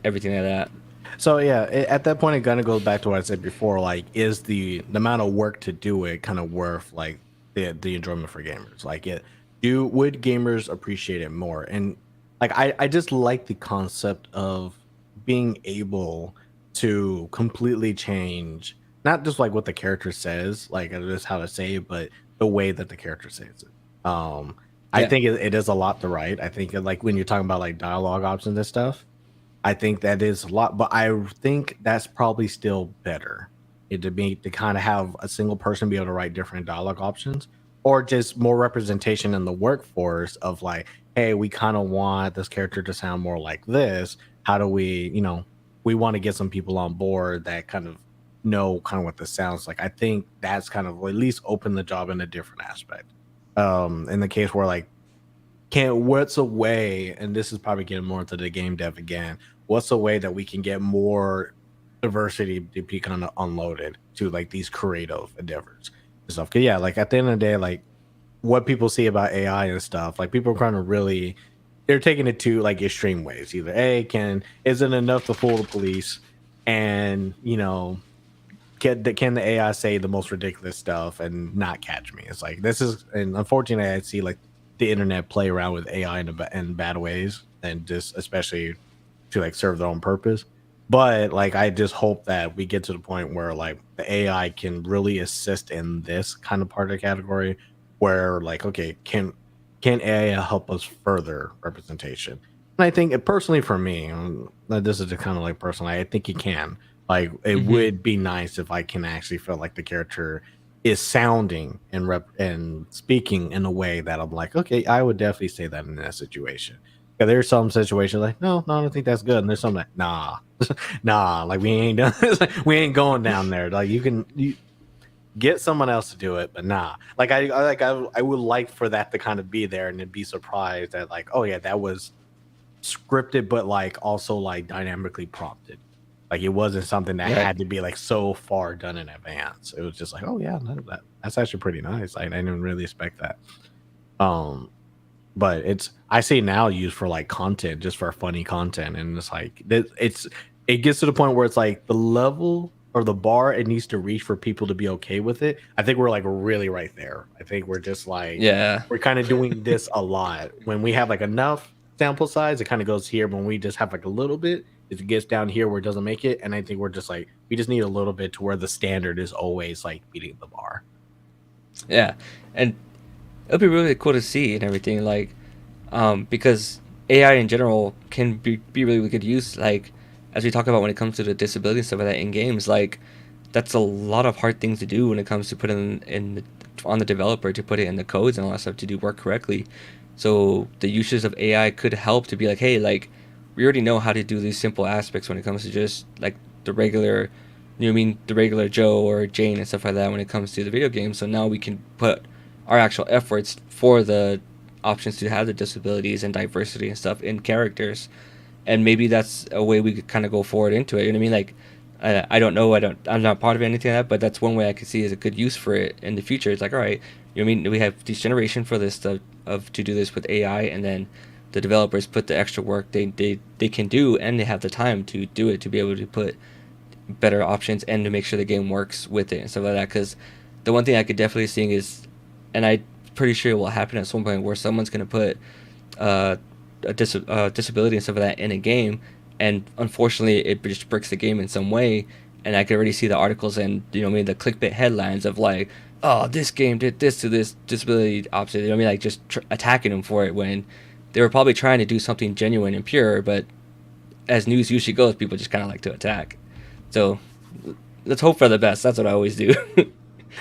everything like that. So yeah, at that point, it kind of goes back to what I said before. Like, is the amount of work to do it kind of worth like the enjoyment for gamers? Like, it do would gamers appreciate it more? And like, I just like the concept of being able to completely change not just like what the character says, like just how to say it, but the way that the character says it. I Yeah. think it is a lot to write. I think like when you're talking about like dialogue options and stuff. I think that is a lot, but I think that's probably still better. It to be to kind of have a single person be able to write different dialogue options, or just more representation in the workforce of like, hey, we kind of want this character to sound more like this. How do we, we want to get some people on board that kind of know kind of what this sounds like. I think that's kind of at least open the job in a different aspect. In the case where like can what's a way, and this is probably getting more into the game dev again, what's a way that we can get more diversity to be kind of unloaded to like these creative endeavors and stuff? Cause yeah, like at the end of the day, like what people see about AI and stuff, like people are kind of really they're taking it to like extreme ways. Either A can isn't enough to fool the police and can the AI say the most ridiculous stuff and not catch me? It's like this is, and unfortunately, I see like the internet play around with AI in bad ways, and just especially to like serve their own purpose. But like, I just hope that we get to the point where like the AI can really assist in this kind of part of the category, where like, okay, can AI help us further representation? And I think personally for me, this is just kind of like personally, I think he can like it Hmm. would be nice if I can actually feel like the character is sounding and and speaking in a way that I'm like, okay, I would definitely say that in that situation. Yeah, there's some situations like, no, I don't think that's good. And there's some like, nah, nah, like we ain't done, we ain't going down there. Like you get someone else to do it, but nah. Like I would like for that to kind of be there and then be surprised that like, oh yeah, that was scripted, but like also like dynamically prompted. Like it wasn't something that Right. had to be like so far done in advance. It was just like, oh yeah, that's actually pretty nice. I didn't really expect that. Um, but it's I see now used for like content, just for funny content, and it's like it gets to the point where it's like the level or the bar it needs to reach for people to be okay with it. I think we're like really right there. I think we're just like Yeah. we're kind of doing this a lot when we have like enough sample size. It kind of goes here when we just have like a little bit. if it gets down here where it doesn't make it, and I think we're just like we just need a little bit to where the standard is always like beating the bar. Yeah, and it'll be really cool to see and everything, like, because AI in general can be really good use, like, as we talk about when it comes to the disability and stuff like that in games, like, that's a lot of hard things to do when it comes to putting on the developer to put it in the codes and all that stuff to do work correctly. So the uses of AI could help to be like, hey, like, we already know how to do these simple aspects when it comes to just like the regular, you know what I mean, the regular Joe or Jane and stuff like that when it comes to the video game. So now we can put our actual efforts for the options to have the disabilities and diversity and stuff in characters, and maybe that's a way we could kind of go forward into it. You know what I mean? Like, I don't know, I'm not part of anything like that, but that's one way I could see as a good use for it in the future. It's like, all right, you know what I mean? We have this generation for this stuff of to do this with AI, and then the developers put the extra work they can do, and they have the time to do it to be able to put better options and to make sure the game works with it and stuff like that. Because the one thing I could definitely see is, and I'm pretty sure it will happen at some point, where someone's going to put uh, disability and stuff like that in a game, and unfortunately it just breaks the game in some way. And I can already see the articles and, you know, maybe the clickbait headlines of like, oh, this game did this to this disability option. You know what I mean? Like just attacking them for it when they were probably trying to do something genuine and pure, but as news usually goes, people just kind of like to attack. So let's hope for the best. That's what I always do.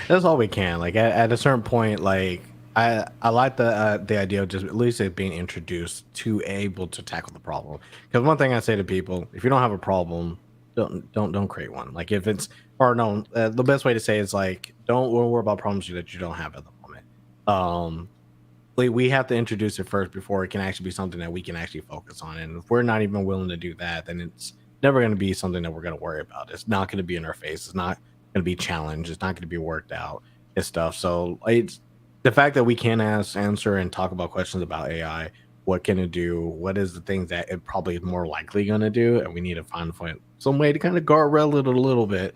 That's all we can. Like at a certain point, like I like the idea of just at least it being introduced to able to tackle the problem. Because one thing I say to people, if you don't have a problem, don't create one. Like if it's or no, the best way to say is like don't worry about problems that you don't have at the moment. Um, we have to introduce it first before it can actually be something that we can actually focus on. And if we're not even willing to do that, then it's never going to be something that we're going to worry about. It's not going to be in our face. It's not going to be challenged. It's not going to be worked out and stuff. So it's the fact that we can answer and talk about questions about AI. What can it do? What is the things that it probably is more likely going to do? And we need to find some way to kind of guardrail it a little bit.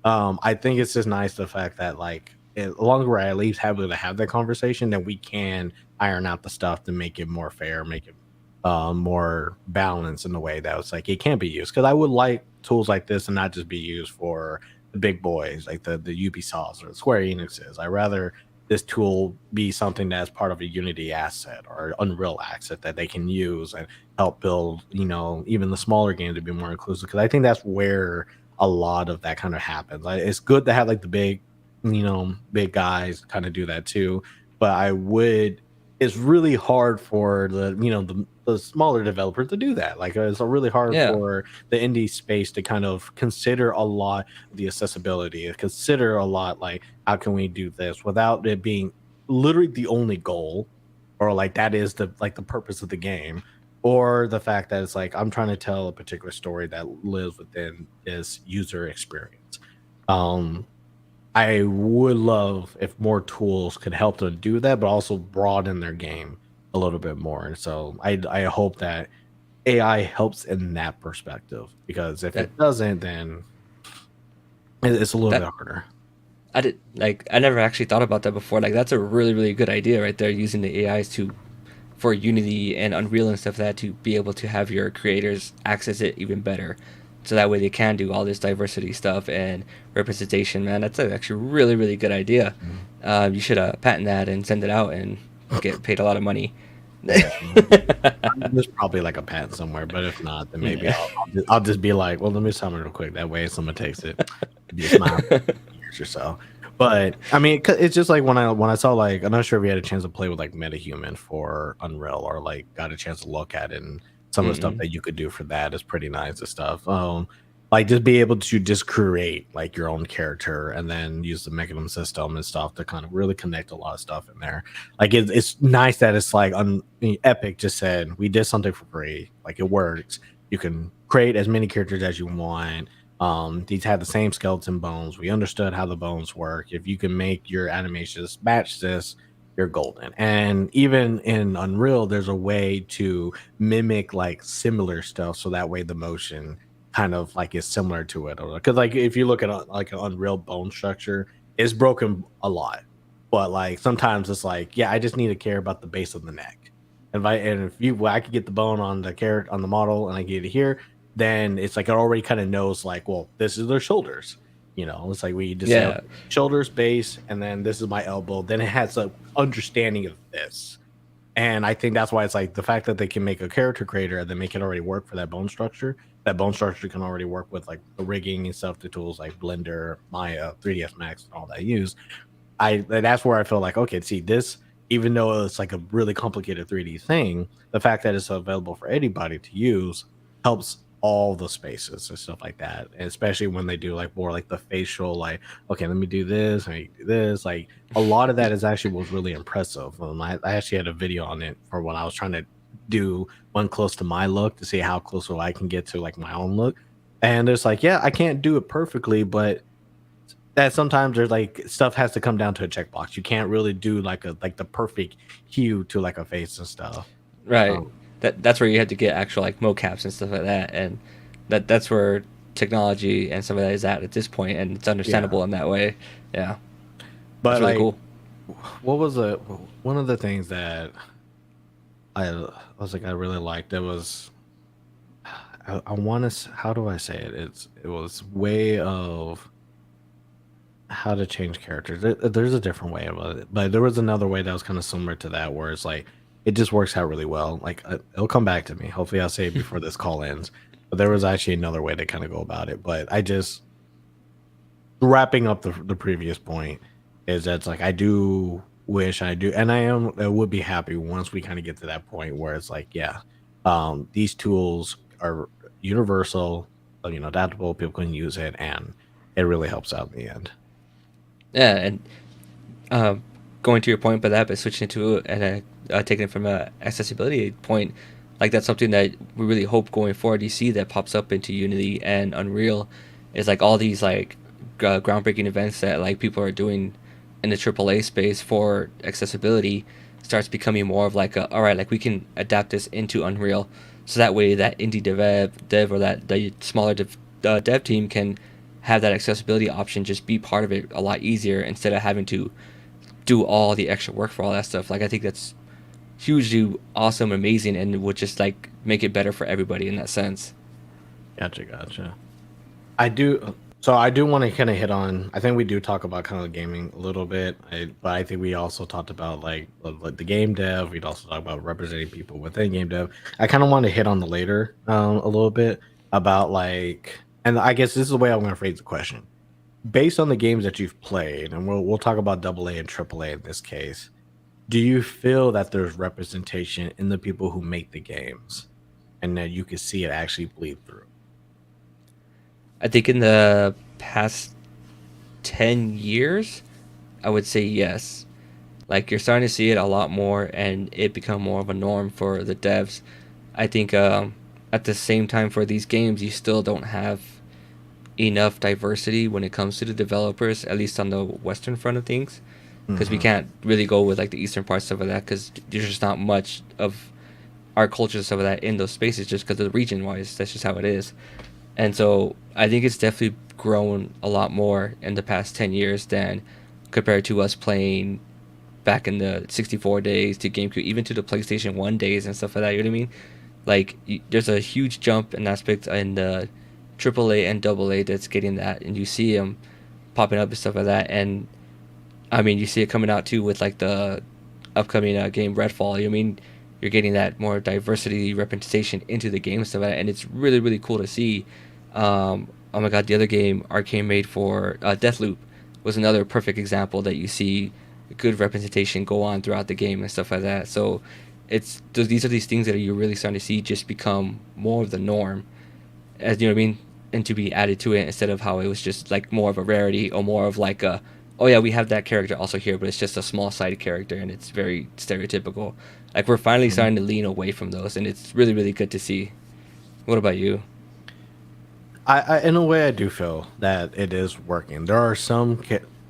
I think it's just nice the fact that like as long as we're at least able to have that conversation, then we can iron out the stuff to make it more fair, make it more balanced in the way that it's like it can be used. Because I would like tools like this and not just be used for the big boys like the Ubisofts or the Square Enixes. I rather this tool be something that's part of a Unity asset or Unreal asset that they can use and help build, you know, even the smaller games to be more inclusive. Because I think that's where a lot of that kind of happens. Like, it's good to have like the big, you know, big guys kind of do that too. But I would it's really hard for the you know the smaller developers to do that. Like it's really hard Yeah. for the indie space to kind of consider a lot the accessibility, consider a lot like how can we do this without it being literally the only goal, or like that is the like the purpose of the game, or the fact that it's like I'm trying to tell a particular story that lives within this user experience. Um, I would love if more tools could help them do that, but also broaden their game a little bit more. And so I hope that AI helps in that perspective, because if That it doesn't, then it's a little that bit harder. I did like I never actually thought about that before. Like that's a really really good idea right there, using the AIs to for Unity and Unreal and stuff like that to be able to have your creators access it even better. So that way they can do all this diversity stuff and representation. Man, that's actually a really really good idea. Mhm. You should patent that and send it out and get paid a lot of money. Yeah, there's probably like a patent somewhere, but if not, then maybe Yeah. I'll just be like, well, let me summon it real quick. That way, if someone takes it, it'd be a smile years or so. But I mean, it's just like when I saw like I'm not sure if we had a chance to play with like MetaHuman for Unreal, or like got a chance to look at it, and some of the stuff Mm-mm. that you could do for that is pretty nice and stuff. Like just be able to just create like your own character and then use the mechanism system and stuff to kind of really connect a lot of stuff in there. Like it's nice that it's like on Epic just said we did something for free, like it works. You can create as many characters as you want. These had the same skeleton bones. We understood how the bones work. If you can make your animations match this, you're golden. And even in Unreal, there's a way to mimic like similar stuff, so that way the motion kind of like is similar to it. Because like if you look at like an Unreal bone structure, it's broken a lot. But like sometimes it's like, yeah, I just need to care about the base of the neck. And if you, well, I could get the bone on the carrot on the model, and I get it here. then it's like it already kind of knows like, well, this is their shoulders. It's like we just say Yeah, okay, shoulders, base, and then this is my elbow. Then it has a understanding of this. And I think that's why it's like the fact that they can make a character creator and then make it already work for that bone structure. That bone structure can already work with like the rigging and stuff, the tools like Blender, Maya, 3ds Max, and all that I use. That's where I feel like, okay, see this, even though it's like a really complicated 3D thing, the fact that it's available for anybody to use helps all the spaces and stuff like that. And especially when they do like more like the facial, like, okay, let me do this, and do this. Like a lot of that is actually was really impressive. I actually had a video on it for when I was trying to do one close to my look to see how close I can get to like my own look. And it's like, yeah, I can't do it perfectly, but that sometimes there's like stuff has to come down to a checkbox. You can't really do like the perfect hue to like a face and stuff. right. Um, That's where you have to get actual like mocaps and stuff like that, and that's where technology and some of that is at this point, and it's yeah, understandable in that way. Yeah, that's but really like, cool. what was a one of the things that I was like I really liked? It was I want to. How do I say it? It was way of how to change characters. There's a different way about it, but there was another way that was kind of similar to that, where it's like it just works out really well. Like it'll come back to me. Hopefully, I'll say it before this call ends. But there was actually another way to kind of go about it. But I just wrapping up the previous point is that it's like I do wish I do, and I would be happy once we kind of get to that point where it's like, yeah, these tools are universal, adaptable. People can use it, and it really helps out in the end. Yeah, and um, going to your point about that, but switching to and taking it from a accessibility point, like that's something that we really hope going forward. You see that pops up into Unity and Unreal, is like all these like groundbreaking events that like people are doing in the AAA space for accessibility starts becoming more of like a, all right, like we can adapt this into Unreal, so that way that indie dev or that the smaller dev team can have that accessibility option just be part of it a lot easier instead of having to do all the extra work for all that stuff. Like I think that's hugely awesome, amazing, and would just like make it better for everybody in that sense. Gotcha. I do. So I do want to kind of hit on. I think we do talk about kind of gaming a little bit, but I think we also talked about like the game dev. We'd also talk about representing people within game dev. I kind of want to hit on the later a little bit about like, and I guess this is the way I'm going to phrase the question. Based on the games that you've played, and we'll talk about double A and triple A in this case. Do you feel that there's representation in the people who make the games, and that you can see it actually bleed through? I think in the past 10 years, I would say yes. Like you're starting to see it a lot more and it become more of a norm for the devs. I think at the same time for these games, you still don't have enough diversity when it comes to the developers, at least on the Western front of things. Because we Hmm. can't really go with like the Eastern parts of that because there's just not much of our culture stuff of that in those spaces just because of the region wise. That's just how it is. And so I think it's definitely grown a lot more in the past 10 years than compared to us playing back in the 64 days to GameCube, even to the PlayStation 1 days and stuff like that. You know what I mean? Like, there's a huge jump in aspect in the AAA and AA that's getting that, and you see them popping up and stuff like that. And I mean, you see it coming out too with like the upcoming game Redfall. You know what I mean? You're getting that more diversity representation into the game and stuff like that, and it's really really cool to see. Oh my god, the other game Arcane made for Deathloop was another perfect example that you see good representation go on throughout the game and stuff like that. So these are these things that you're really starting to see just become more of the norm, as you know what I mean, and to be added to it instead of how it was just like more of a rarity or more of like a, oh yeah, we have that character also here, but it's just a small sided character and it's very stereotypical. Like we're finally starting to lean away from those, and it's really really good to see. What about you? In a way, I do feel that it is working. There are some.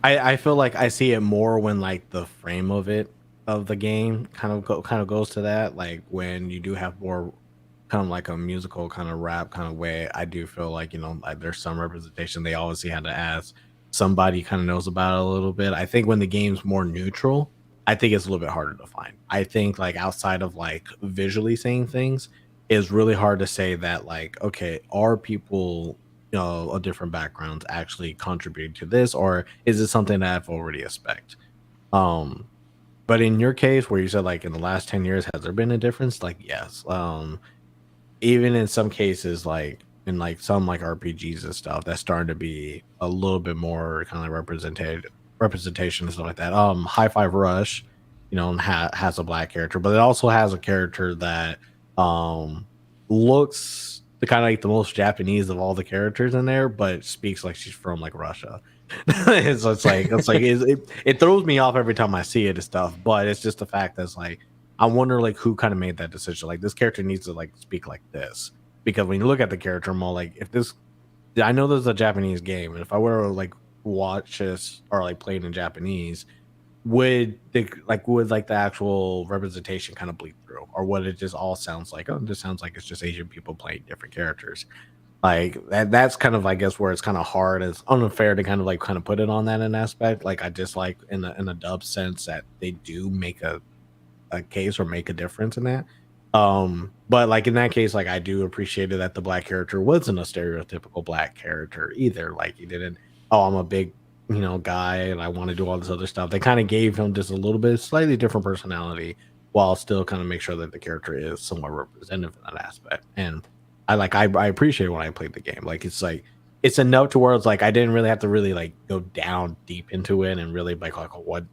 I feel like I see it more when like the frame of the game kind of goes to that. Like when you do have more kind of like a musical kind of rap kind of way. I do feel like like there's some representation. They obviously had to ask somebody kind of knows about it a little bit. I think when the game's more neutral, I think it's a little bit harder to find. I think like outside of like visually seeing things, it's really hard to say that like, okay, are people of different backgrounds actually contributing to this, or is it something that I've already expect? Um, but in your case, where you said like in the last 10 years, has there been a difference? Like, yes. Even in some cases, like in like some like RPGs and stuff, that's starting to be a little bit more kind of representation and stuff like that. High Five Rush, has a black character, but it also has a character that um looks the kind of like the most Japanese of all the characters in there, but speaks like she's from like Russia. So it throws me off every time I see it and stuff. But it's just the fact that's like I wonder like who kind of made that decision. Like this character needs to like speak like this because when you look at the character, I'm all like, if this, I know this is a Japanese game, and if I were to like watch this or like play it in Japanese, would like the actual representation kind of bleed through, or would it just all sounds like, oh, this sounds like it's just Asian people playing different characters? Like that's kind of I guess where it's kind of hard, it's unfair to kind of put it on that in aspect. Like I dislike in a dub sense that they do make a case or make a difference in that. But like in that case, like I do appreciate it that the black character wasn't a stereotypical black character either. Like he didn't, oh, I'm a big, guy and I want to do all this other stuff. They kind of gave him just a little bit slightly different personality while still kind of make sure that the character is somewhat representative in that aspect. And I appreciate when I played the game. Like it's enough to where it's like I didn't really have to really like go down deep into it and really like oh,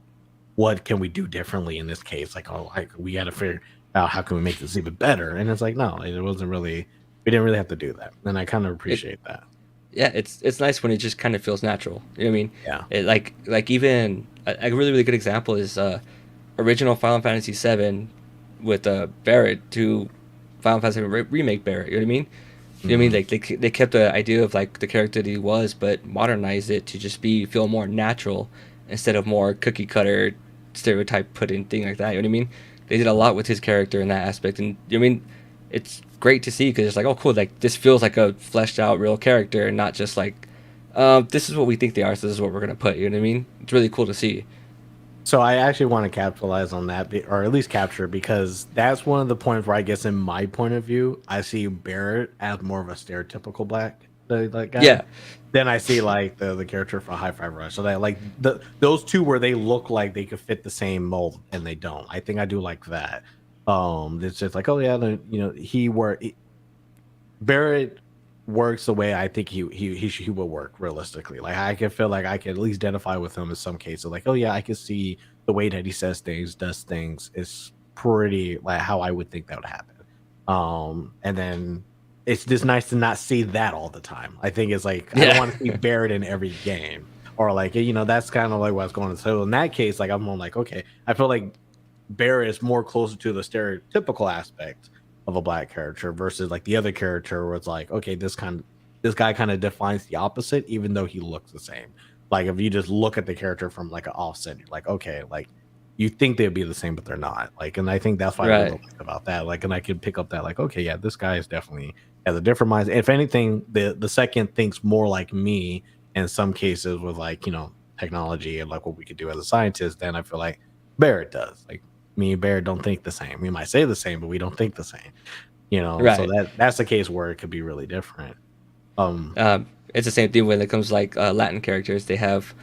what can we do differently in this case? Like, oh, like we got to figure out how can we make this even better? And it's like, no, it wasn't really. We didn't really have to do that, and I kind of It appreciate that. Yeah, it's nice when it just kind of feels natural. You know what I mean? Yeah. Like even a really good example is original Final Fantasy VII with Barrett to Final Fantasy remake Barrett. You know what I mean? You know what I mean? Hmm. Like they kept the idea of like the character that he was, but modernized it to just feel more natural instead of more cookie cutter stereotype put in thing like that. You know what I mean? They did a lot with his character in that aspect, and you know what I mean? It's great to see because it's like, oh, cool, like this feels like a fleshed out real character, and not just like, this is what we think they are, so this is what we're gonna put. You know what I mean? It's really cool to see. So I actually want to capitalize on that, or at least capture, because that's one of the points where I guess, in my point of view, I see Barrett as more of a stereotypical black like guy. Yeah, Then I see like the character from High Five Rush. So that like those two where they look like they could fit the same mold and they don't. I think I do like that. It's just like, oh yeah, Barrett works the way I think he will work realistically. Like I can feel like I can at least identify with him in some cases. Like, oh yeah, I can see the way that he says things, does things is pretty like how I would think that would happen. And then it's just nice to not see that all the time. I think it's like I don't yeah, want to see Barrett in every game. Or like, that's kind of like what's going on. So in that case, like I'm more like, okay, I feel like Barrett is more closer to the stereotypical aspect of a black character versus like the other character where it's like, okay, this guy kind of defines the opposite, even though he looks the same. Like if you just look at the character from like an offset, you're like, okay, like you think they'd be the same, but they're not. Like, and I think that's what I really right. like about that. Like, and I could pick up that, like, okay, yeah, this guy is definitely has a different mind. If anything, the second thinks more like me in some cases with like, technology and like what we could do as a scientist, then I feel like Barrett does. Like me and Barrett don't think the same. We might say the same, but we don't think the same. So Right. that's the case where it could be really different. Um, It's the same thing when it comes to, like Latin characters. They have,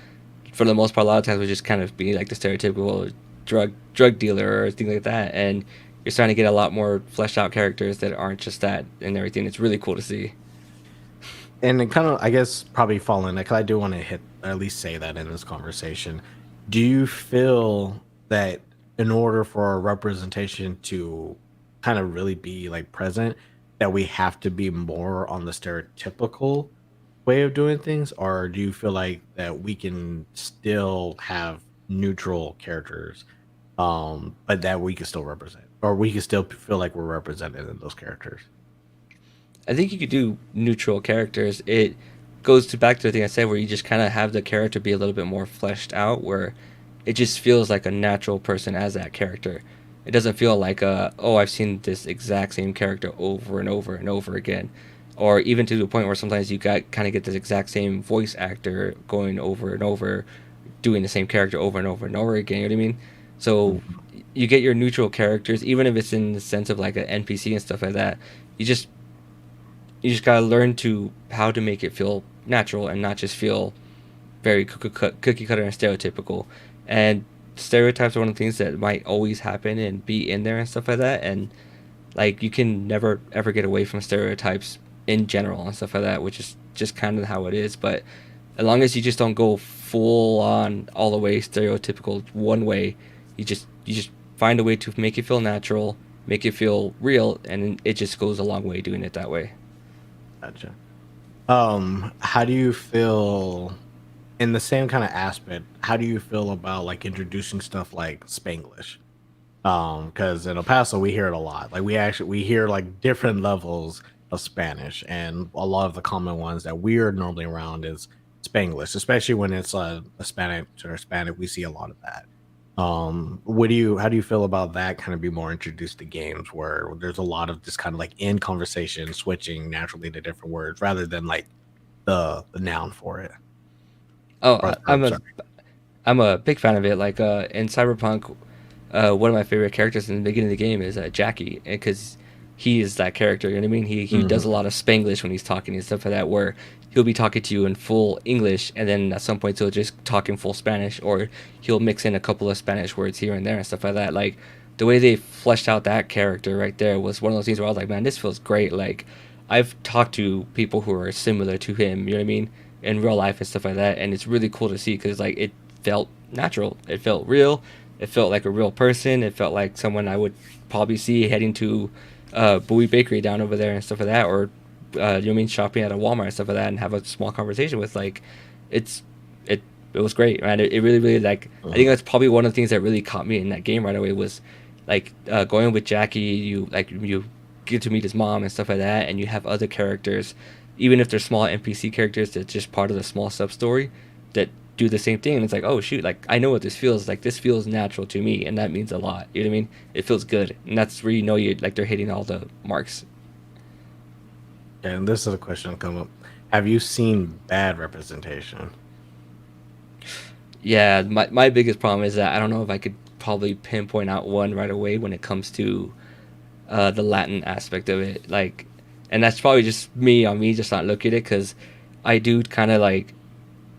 for the most part, a lot of times we just kind of be like the stereotypical drug dealer or things like that, and you're starting to get a lot more fleshed out characters that aren't just that and everything. It's really cool to see. and it kind of, I guess, probably fall in that because I do want to hit or at least say that in this conversation. Do you feel that in order for a representation to kind of really be like present, that we have to be more on the stereotypical way of doing things, or do you feel like that we can still have neutral characters, but that we can still represent, or we can still feel like we're represented in those characters? I think you could do neutral characters. It goes to back to the thing I said, where you just kind of have the character be a little bit more fleshed out, where it just feels like a natural person as that character. It doesn't feel like oh, I've seen this exact same character over and over and over again, or even to the point where sometimes you got kind of get this exact same voice actor going over and over, doing the same character over and over and over again. You know what I mean? So you get your neutral characters, even if it's in the sense of like an NPC and stuff like that. You just you just gotta learn to how to make it feel natural and not just feel very cookie cutter and stereotypical. And stereotypes are one of the things that might always happen and be in there and stuff like that. And like you can never ever get away from stereotypes in general and stuff like that, which is just kind of how it is. But as long as you just don't go full on all the way stereotypical one way, you just find a way to make it feel natural, make it feel real, and it just goes a long way doing it that way. Gotcha. How do you feel in the same kind of aspect? How do you feel about like introducing stuff like Spanglish? Because in El Paso we hear it a lot. Like we hear like different levels of Spanish, and a lot of the common ones that we're normally around is Spanglish, especially when it's a Spanish or Hispanic. We see a lot of that. What do you how do you feel about that kind of be more introduced to games where there's a lot of just kind of like in conversation switching naturally to different words rather than like the noun for it? Oh, Or sorry. I'm a big fan of it. Like in Cyberpunk, one of my favorite characters in the beginning of the game is Jackie, because he is that character. You know what I mean? He does Hmm. a lot of Spanglish when he's talking and stuff like that, where he'll be talking to you in full English, and then at some point he'll just talk in full Spanish, or he'll mix in a couple of Spanish words here and there and stuff like that. Like the way they fleshed out that character right there was one of those things where I was like, man, this feels great. Like I've talked to people who are similar to him. You know what I mean? In real life and stuff like that, and it's really cool to see because like it felt natural, it felt real, it felt like a real person. It felt like someone I would probably see heading to Bowie Bakery down over there and stuff like that, or you know what I mean, shopping at a Walmart and stuff like that, and have a small conversation with. Like, it's it it was great, man. It really really like I think that's probably one of the things that really caught me in that game right away was like going with Jackie. You get to meet his mom and stuff like that, and you have other characters, even if they're small NPC characters that's just part of the small sub story that do the same thing. And it's like, oh shoot, like I know what this feels like. This feels natural to me, and that means a lot. You know what I mean? It feels good, and that's where you know you like they're hitting all the marks. And this is a question come up. Have you seen bad representation? Yeah, my biggest problem is that I don't know if I could probably pinpoint out one right away when it comes to the Latin aspect of it. Like, and that's probably just me on me just not looking at it because I do kind of like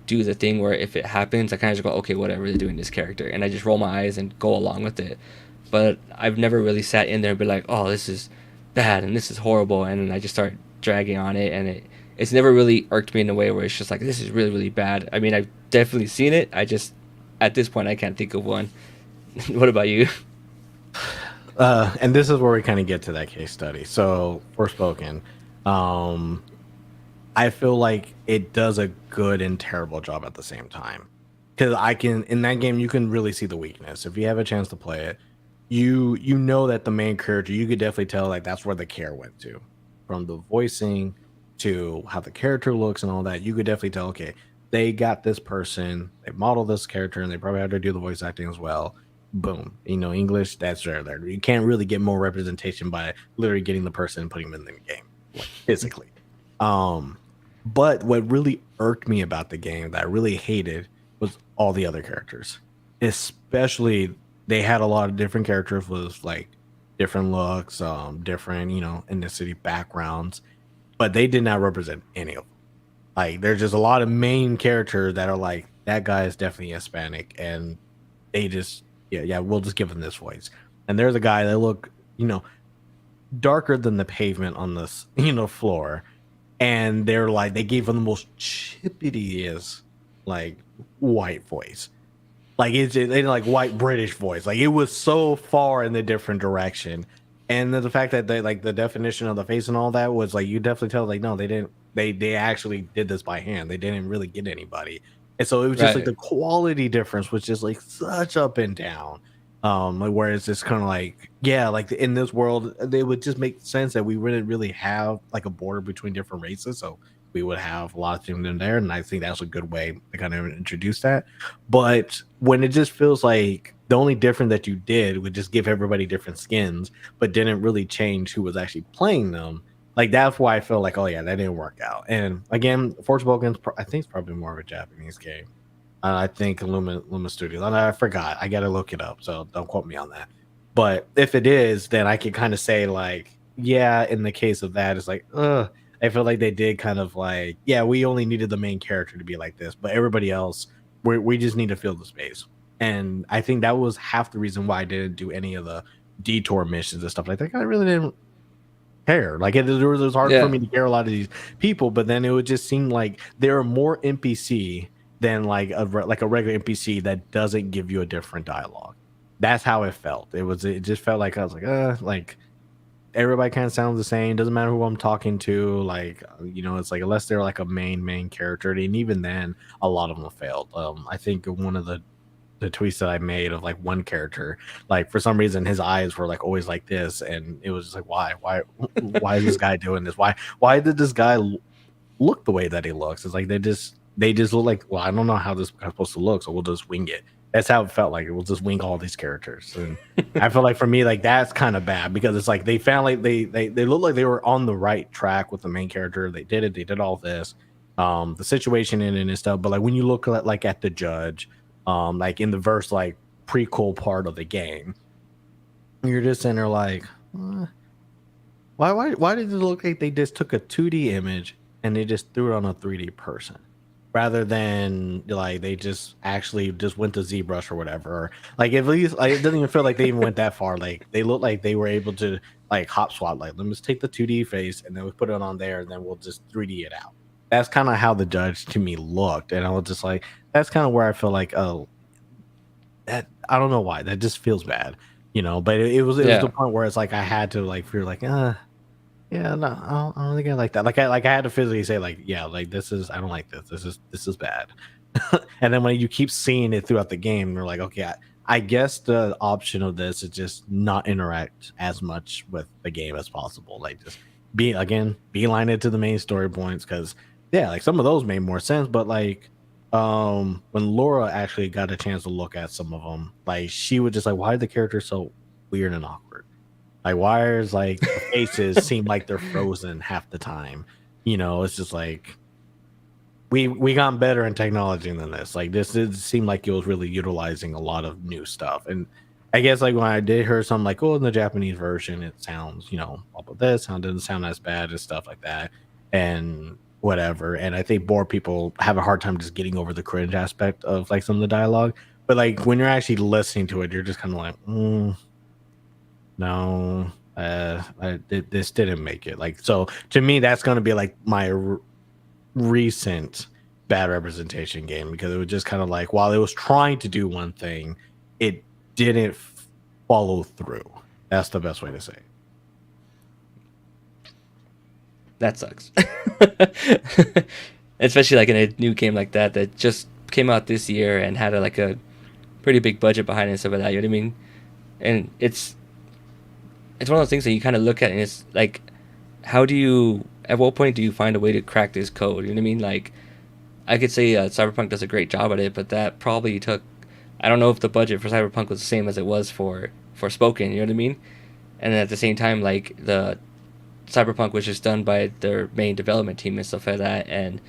do the thing where if it happens, I kind of just go, okay, whatever, they're doing this character, and I just roll my eyes and go along with it. But I've never really sat in there and be like, oh, this is bad and this is horrible, and then I just start dragging on it, and it's never really irked me in a way where it's just like this is really really bad. I mean, I've definitely seen it. I just at this point I can't think of one. What about you? And this is where we kind of get to that case study. So, Forspoken, um, I feel like it does a good and terrible job at the same time. Because I can in that game, you can really see the weakness. If you have a chance to play it, you know that the main character, you could definitely tell like that's where the care went to, from the voicing to how the character looks and all that. You could definitely tell, okay, they got this person, they modeled this character, and they probably had to do the voice acting as well. Boom, English. That's there. You can't really get more representation by literally getting the person and putting them in the game, like physically. Um, but what really irked me about the game that I really hated was all the other characters. Especially they had a lot of different characters with like different looks, different, ethnicity backgrounds, but they did not represent any of them. Like there's just a lot of main characters that are like that guy is definitely Hispanic, and they just yeah, we'll just give him this voice. And there's a guy that look, you know, darker than the pavement on this, floor, and they're like they gave him the most chippity like white voice, like it's they like white British voice, like it was so far in the different direction. And the fact that they like the definition of the face and all that was like you definitely tell like no they didn't they actually did this by hand, they didn't really get anybody. And so it was just like Right. the quality difference was just like such up and down. Like where it's just kind of like yeah, like in this world they would just make sense that we wouldn't really have like a border between different races, so we would have a lot of them in there, and I think that's a good way to kind of introduce that. But when it just feels like the only difference that you did would just give everybody different skins, but didn't really change who was actually playing them, like that's why I feel like, oh yeah, that didn't work out. And again, Forspoken's I think it's probably more of a Japanese game. I think Luma Studios. And I forgot. I gotta look it up, so don't quote me on that. But if it is, then I can kind of say like, yeah, in the case of that, it's like, I feel like they did kind of like, yeah, we only needed the main character to be like this, but everybody else, we just need to fill the space. And I think that was half the reason why I didn't do any of the detour missions and stuff like that. I really didn't care. Like it was hard for Yeah. me to care a lot of these people, but then it would just seem like there are more NPC than like like a regular NPC that doesn't give you a different dialogue. That's how it felt. It just felt like I was like everybody kind of sounds the same. Doesn't matter who I'm talking to. Like it's like unless they're like a main character, and even then, a lot of them failed. I think one of the tweets that I made of like one character, like for some reason his eyes were like always like this, and it was just like why is this guy doing this? Why did this guy look the way that he looks? It's like they just look like, well, I don't know how this guy's supposed to look, so we'll just wing it. That's how it felt like. We'll just wing all these characters, and I feel like for me, like that's kind of bad because it's like they found like they look like they were on the right track with the main character. They did it. They did all this, the situation in it and stuff. But like when you look at like at the judge, like in the verse like prequel part of the game, you're just in there like, why did it look like they just took a 2D image and they just threw it on a 3D person rather than like they just actually just went to ZBrush or whatever. Like at least like, it doesn't even feel like they even went that far. Like they look like they were able to like hop swap. Like let me just take the 2D face and then we put it on there and then we'll just 3D it out. That's kind of how the judge to me looked, and I was just like, that's kind of where I feel like, oh, that I don't know why that just feels bad, But it was the Yeah. point where it's like I had to like feel like, yeah, no, I don't think I like that. Like I had to physically say like, yeah, like this is I don't like this. This is bad. And then when you keep seeing it throughout the game, you're like, okay, I guess the option of this is just not interact as much with the game as possible. Like just beeline it to the main story points because yeah, like some of those made more sense, but like when Laura actually got a chance to look at some of them, like she was just like, why are the characters so weird and awkward? Like why is like the faces seem like they're frozen half the time? It's just like we got better in technology than this. Like this did seem like it was really utilizing a lot of new stuff. And I guess like when I did hear something like, oh, in the Japanese version, it sounds, up with this, sound doesn't sound as bad and stuff like that. And whatever. And I think more people have a hard time just getting over the cringe aspect of like some of the dialogue. But like when you're actually listening to it, you're just kind of like, no, this didn't make it. Like so to me, that's gonna be like my recent bad representation game because it was just kind of like while it was trying to do one thing, it didn't follow through. That's the best way to say it. That sucks. Especially like in a new game like that that just came out this year and had like a pretty big budget behind it and stuff like that. You know what I mean? And it's one of those things that you kind of look at and it's like, how do you? At what point do you find a way to crack this code? You know what I mean? Like, I could say Cyberpunk does a great job at it, but that probably took. I don't know if the budget for Cyberpunk was the same as it was for Spoken. You know what I mean? And then at the same time, like the Cyberpunk was just done by their main development team and stuff like that, and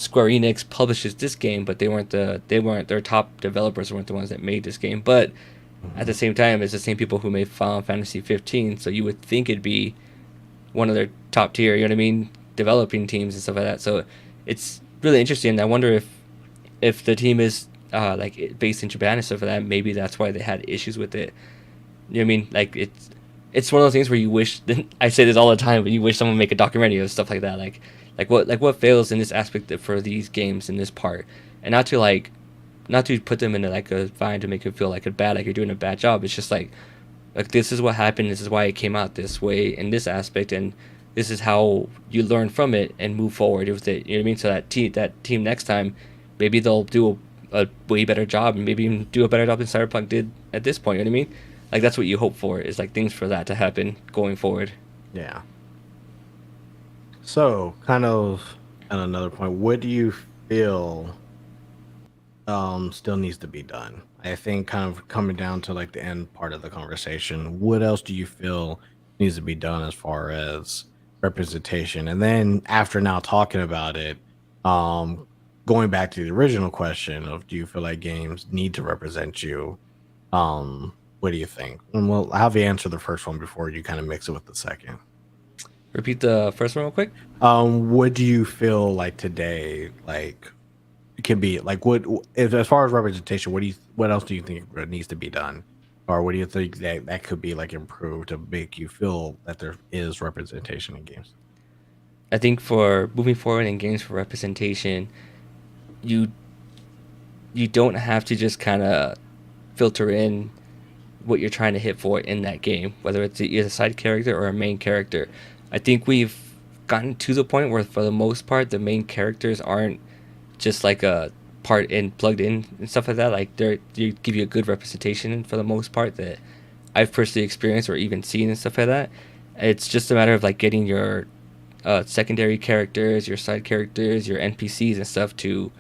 Square Enix publishes this game, but they weren't their top developers weren't the ones that made this game. But at the Mhm. same time, it's the same people who made Final Fantasy 15, so you would think it'd be one of their top tier, you know what I mean, developing teams and stuff like that. So it's really interesting. I wonder if the team is based in Japan and stuff like that. Maybe that's why they had issues with it. You know what I mean? Like it's one of those things where you wish. I say this all the time, but you wish someone would make a documentary of stuff like that. Like what fails in this aspect for these games in this part, and not to put them into like a vine to make you feel like a bad like you're doing a bad job. It's just like this is what happened. This is why it came out this way in this aspect, and this is how you learn from it and move forward with it. You know what I mean? So that team next time, maybe they'll do a way better job and maybe even do a better job than Cyberpunk did at this point. You know what I mean? Like that's what you hope for is like things for that to happen going forward. Yeah. So, kind of on another point, what do you feel still needs to be done? I think kind of coming down to like the end part of the conversation, what else do you feel needs to be done as far as representation? And then after now talking about it, um going back to the original question of do you feel like games need to represent you? What do you think? And we'll have you answer the first one before you kind of mix it with the second. Repeat the first one real quick. What do you feel like today, like can be like what if, as far as representation, what else do you think needs to be done, or what do you think that could be like improved to make you feel that there is representation in games? I think for moving forward in games for representation, you you don't have to just kind of filter in what you're trying to hit for in that game, whether it's either a side character or a main character. I think we've gotten to the point where, for the most part, the main characters aren't just like a part in plugged in and stuff like that. Like they give you a good representation for the most part that I've personally experienced or even seen and stuff like that. It's just a matter of like getting your secondary characters, your side characters, your NPCs and stuff to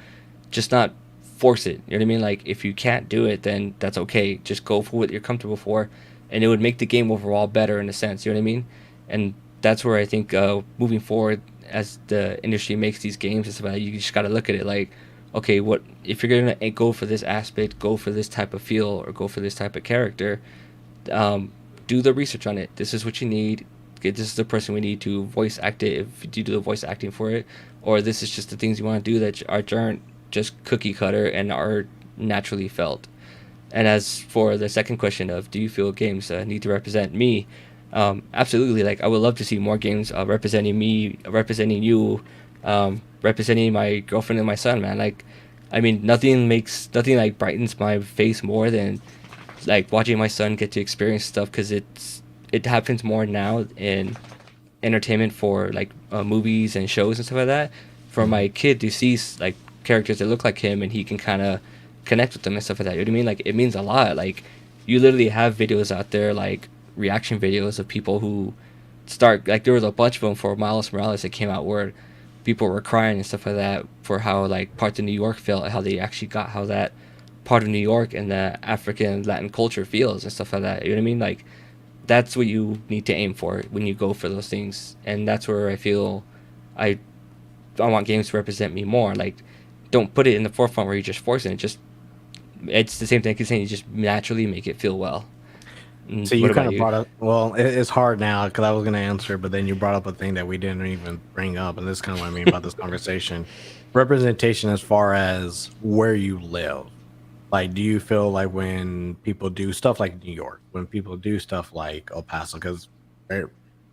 just not force it. You know what I mean? Like if you can't do it, then that's okay. Just go for what you're comfortable for, and it would make the game overall better in a sense. You know what I mean? And that's where I think moving forward as the industry makes these games, it's about you just got to look at it like, okay, what if you're gonna go for this aspect, go for this type of feel, or go for this type of character, do the research on it. This is what you need. Okay, this is the person we need to voice act it if you do the voice acting for it, or this is just the things you want to do that aren't just cookie cutter and are naturally felt. And as for the second question of do you feel games need to represent me, absolutely. Like I would love to see more games representing me, representing you, representing my girlfriend and my son. Man, like I mean, nothing like brightens my face more than like watching my son get to experience stuff because it happens more now in entertainment for like movies and shows and stuff like that. For my kid to see like characters that look like him and he can kind of connect with them and stuff like that. You know what I mean? Like it means a lot. Like you literally have videos out there, like reaction videos of people who start like there was a bunch of them for Miles Morales that came out where people were crying and stuff like that for how like parts of New York felt, how they actually got how that part of New York and the African Latin culture feels and stuff like that. You know what I mean? Like that's what you need to aim for when you go for those things, and that's where I feel I I want games to represent me more. Like don't put it in the forefront where you're just forcing it. Just it's the same thing as saying you just naturally make it feel well. So What you kind about of you? brought up, well, it's hard now because I was going to answer, but then you brought up a thing that we didn't even bring up, and this is kind of what I mean about this conversation. Representation as far as where you live. Like, do you feel like when people do stuff like New York, when people do stuff like El Paso, because a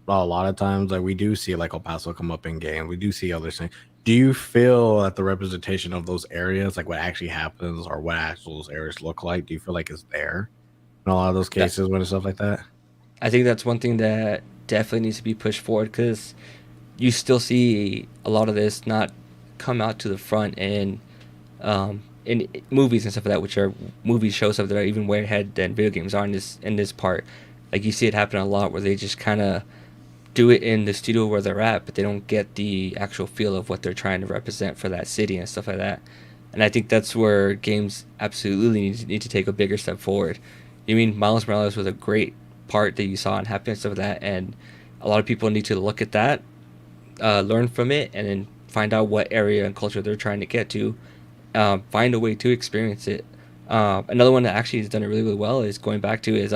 lot of times like we do see like El Paso come up in game, we do see other things. Do you feel that the representation of those areas, like what actually happens or what actual those areas look like, do you feel like is there in a lot of those That cases when it's stuff like that? I think that's one thing that definitely needs to be pushed forward because you still see a lot of this not come out to the front in movies and stuff like that, which are movie shows stuff that are even way ahead than video games are in this part. Like you see it happen a lot where they just kind of do it in the studio where they're at, but they don't get the actual feel of what they're trying to represent for that city and stuff like that. And I think that's where games absolutely need to take a bigger step forward. You mean Miles Morales was a great part that you saw and happened and stuff like that, and a lot of people need to look at that, learn from it, and then find out what area and culture they're trying to get to. Find a way to experience it. Another one that actually has done it really, really well is going back to is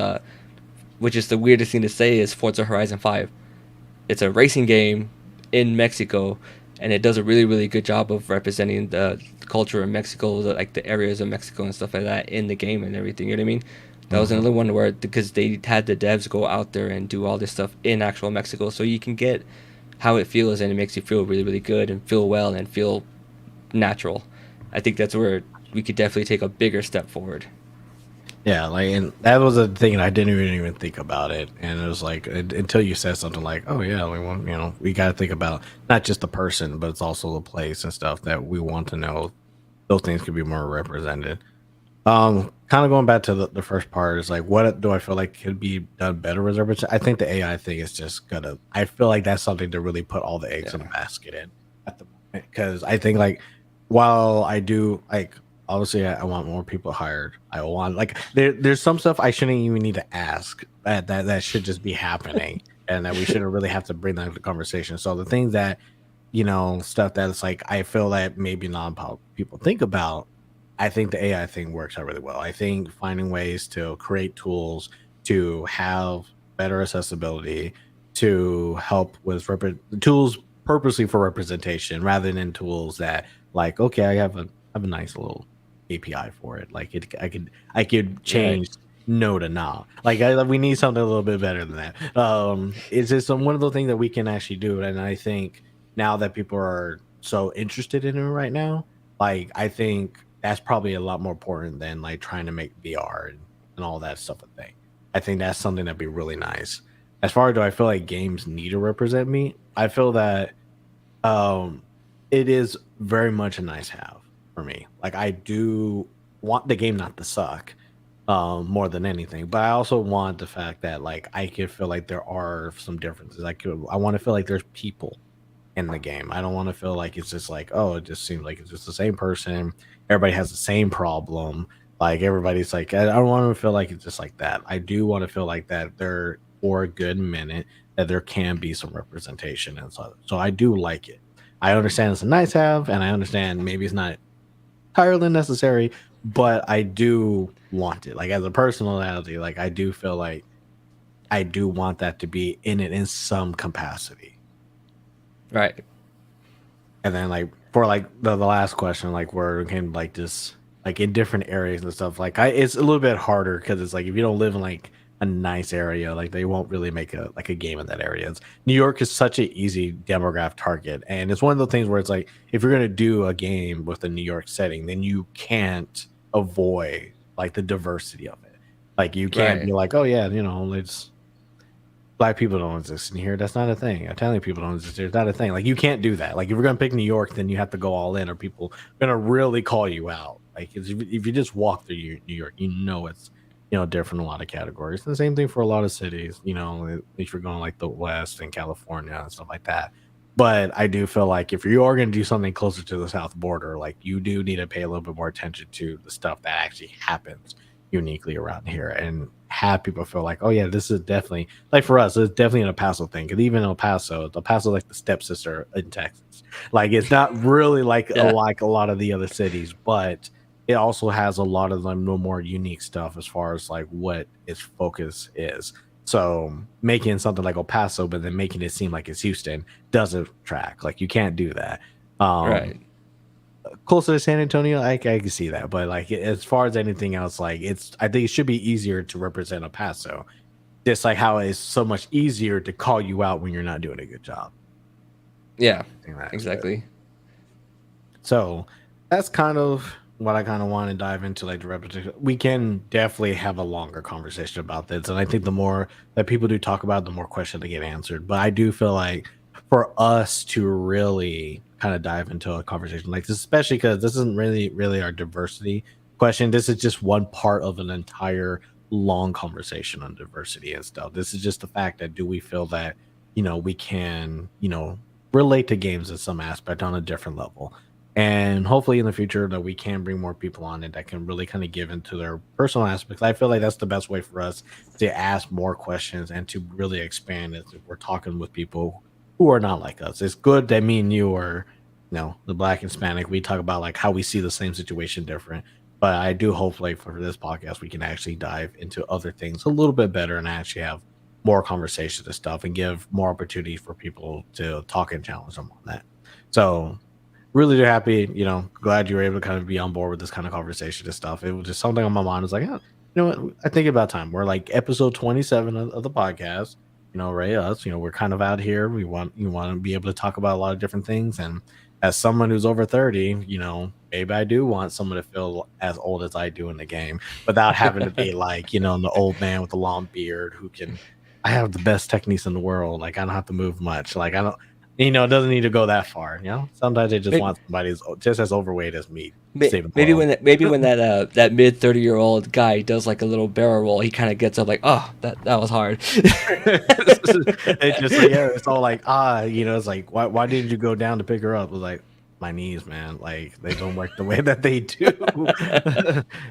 which is the weirdest thing to say is Forza Horizon 5. It's a racing game in Mexico, and it does a really, really good job of representing the culture of Mexico, like the areas of Mexico and stuff like that in the game and everything. You know what I mean? That was Hmm. another one where because they had the devs go out there and do all this stuff in actual Mexico, so you can get how it feels and it makes you feel really, really good and feel well and feel natural. I think that's where we could definitely take a bigger step forward. Yeah, like, and that was a thing I didn't even think about it, and it was like until you said something like, "Oh yeah, we want, we got to think about not just the person, but it's also the place and stuff that we want to know. Those things could be more represented." Kind of going back to the first part is like, what do I feel like could be done better with representation? I think the AI thing is just gonna. I feel like that's something to really put all the eggs in a Yeah. basket in at the moment because I think like while I do like obviously I want more people hired. I want like there's some stuff I shouldn't even need to ask that should just be happening and that we shouldn't really have to bring that into conversation. So the things that stuff that's like I feel that maybe non people think about I think the AI thing works out really well. I think finding ways to create tools to have better accessibility, to help with tools purposely for representation rather than tools that like, okay, I have a nice little API for it. Like I could Right. change no to nah. We need something a little bit better than that. It's just one of those things that we can actually do. And I think now that people are so interested in it right now, like I think that's probably a lot more important than like trying to make VR and all that stuff a thing. I think that's something that'd be really nice. As far as do I feel like games need to represent me, I feel that um it is very much a nice have for me. Like I do want the game not to suck more than anything, but I also want the fact that like I could feel like there are some differences. I want to feel like there's people in the game. I don't want to feel like it's just like, oh, it just seems like it's just the same person. Everybody has the same problem. Like everybody's like, I don't want to feel like it's just like that. I do want to feel like that there for a good minute that there can be some representation and so I do like it. I understand it's a nice have, and I understand maybe it's not entirely necessary, but I do want it. Like as a personality, like I do feel like I do want that to be in it in some capacity. Right. And then like for like the last question, like where it came like just like in different areas and stuff, like I it's a little bit harder because it's like if you don't live in like a nice area, like they won't really make a game in that area. New York is such an easy demographic target, and it's one of the things where it's like if you're gonna do a game with a New York setting, then you can't avoid like the diversity of it. Like you can't be Right. like, oh yeah, it's black people don't exist in here. That's not a thing. Italian people don't exist here. It's not a thing. Like you can't do that. Like if we're gonna pick New York, then you have to go all in, or people are gonna really call you out. Like if you just walk through New York, it's different in a lot of categories. And the same thing for a lot of cities. At least you're going like the West and California and stuff like that. But I do feel like if you are going to do something closer to the south border, like you do need to pay a little bit more attention to the stuff that actually happens uniquely around here and have people feel like, oh yeah, this is definitely like for us, it's definitely an El Paso thing. Because even El Paso is like the stepsister in Texas. Like it's not really Yeah. like a lot of the other cities, but it also has a lot of them no more unique stuff as far as like what its focus is. So making something like El Paso, but then making it seem like it's Houston doesn't track. Like you can't do that. Um, Right. Closer to San Antonio, I can see that, but like as far as anything else, like I think it should be easier to represent El Paso, just like how it's so much easier to call you out when you're not doing a good job Yeah. in that aspect. Exactly. So that's kind of what I kind of want to dive into, like the repetition. We can definitely have a longer conversation about this, and I think the more that people do talk about, it, the more questions they get answered. But I do feel like for us to really kind of dive into a conversation like this, especially because this isn't really our diversity question. This is just one part of an entire long conversation on diversity and stuff. This is just the fact that do we feel that we can relate to games in some aspect on a different level, and hopefully in the future that we can bring more people on it that can really kind of give into their personal aspects. I feel like that's the best way for us to ask more questions and to really expand it if we're talking with people who are not like us. It's good that me and you are, the black and Hispanic, we talk about like how we see the same situation different. But I do hope like for this podcast we can actually dive into other things a little bit better and actually have more conversations and stuff and give more opportunities for people to talk and challenge them on that. So really happy, glad you were able to kind of be on board with this kind of conversation and stuff. It was just something on my mind. I was like, oh, what? I think about time. We're like episode 27 of the podcast. Ray, us, we're kind of out here. You want to be able to talk about a lot of different things. And as someone who's over 30, maybe I do want someone to feel as old as I do in the game without having to be like, the old man with the long beard who can I have the best techniques in the world. Like I don't have to move much. Like I don't it doesn't need to go that far. Sometimes they just Maybe, want somebody who's just as overweight as me saving the maybe world. when that mid 30-year-old guy does like a little barrel roll, he kind of gets up like, oh, that was hard. It's just like, yeah, it's all like, it's like, why didn't you go down to pick her up? It was like, my knees, man, like they don't work the way that they do.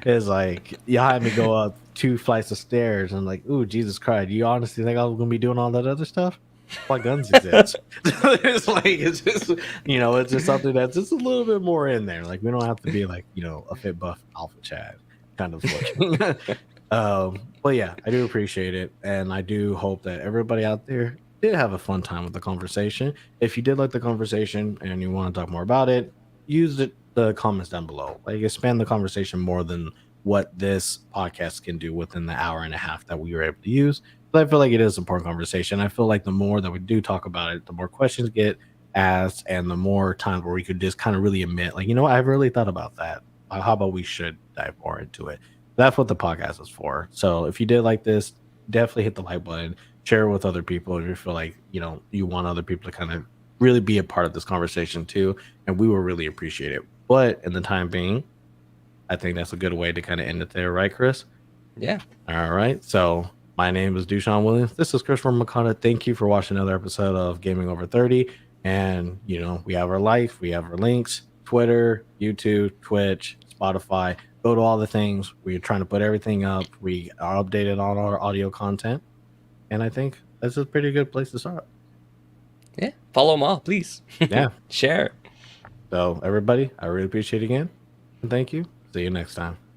It's like, y'all had me go up 2 flights of stairs and like, ooh, Jesus Christ, you honestly think I was gonna be doing all that other stuff? why guns exist. It's like it's just it's just something that's just a little bit more in there. Like we don't have to be like a fit buff alpha Chad kind of looking. But yeah, I do appreciate it, and I do hope that everybody out there did have a fun time with the conversation. If you did like the conversation and you want to talk more about it, use the comments down below. Like expand the conversation more than what this podcast can do within the hour and a half that we were able to use. But I feel like it is an important conversation. I feel like the more that we do talk about it, the more questions get asked, and the more times where we could just kind of really admit, like, I've really thought about that. How about we should dive more into it? That's what the podcast is for. So if you did like this, definitely hit the like button, share it with other people if you feel like you want other people to kind of really be a part of this conversation too, and we will really appreciate it. But in the time being, I think that's a good way to kind of end it there, right, Chris? Yeah. All right. So my name is DuShaun Williams. This is Chris from Makana. Thank you for watching another episode of Gaming Over 30. And we have our life, we have our links, Twitter, YouTube, Twitch, Spotify. Go to all the things. We're trying to put everything up. We are updated on our audio content. And I think that's a pretty good place to start. Yeah. Follow them all, please. Yeah. Share. So everybody, I really appreciate it again. And thank you. See you next time.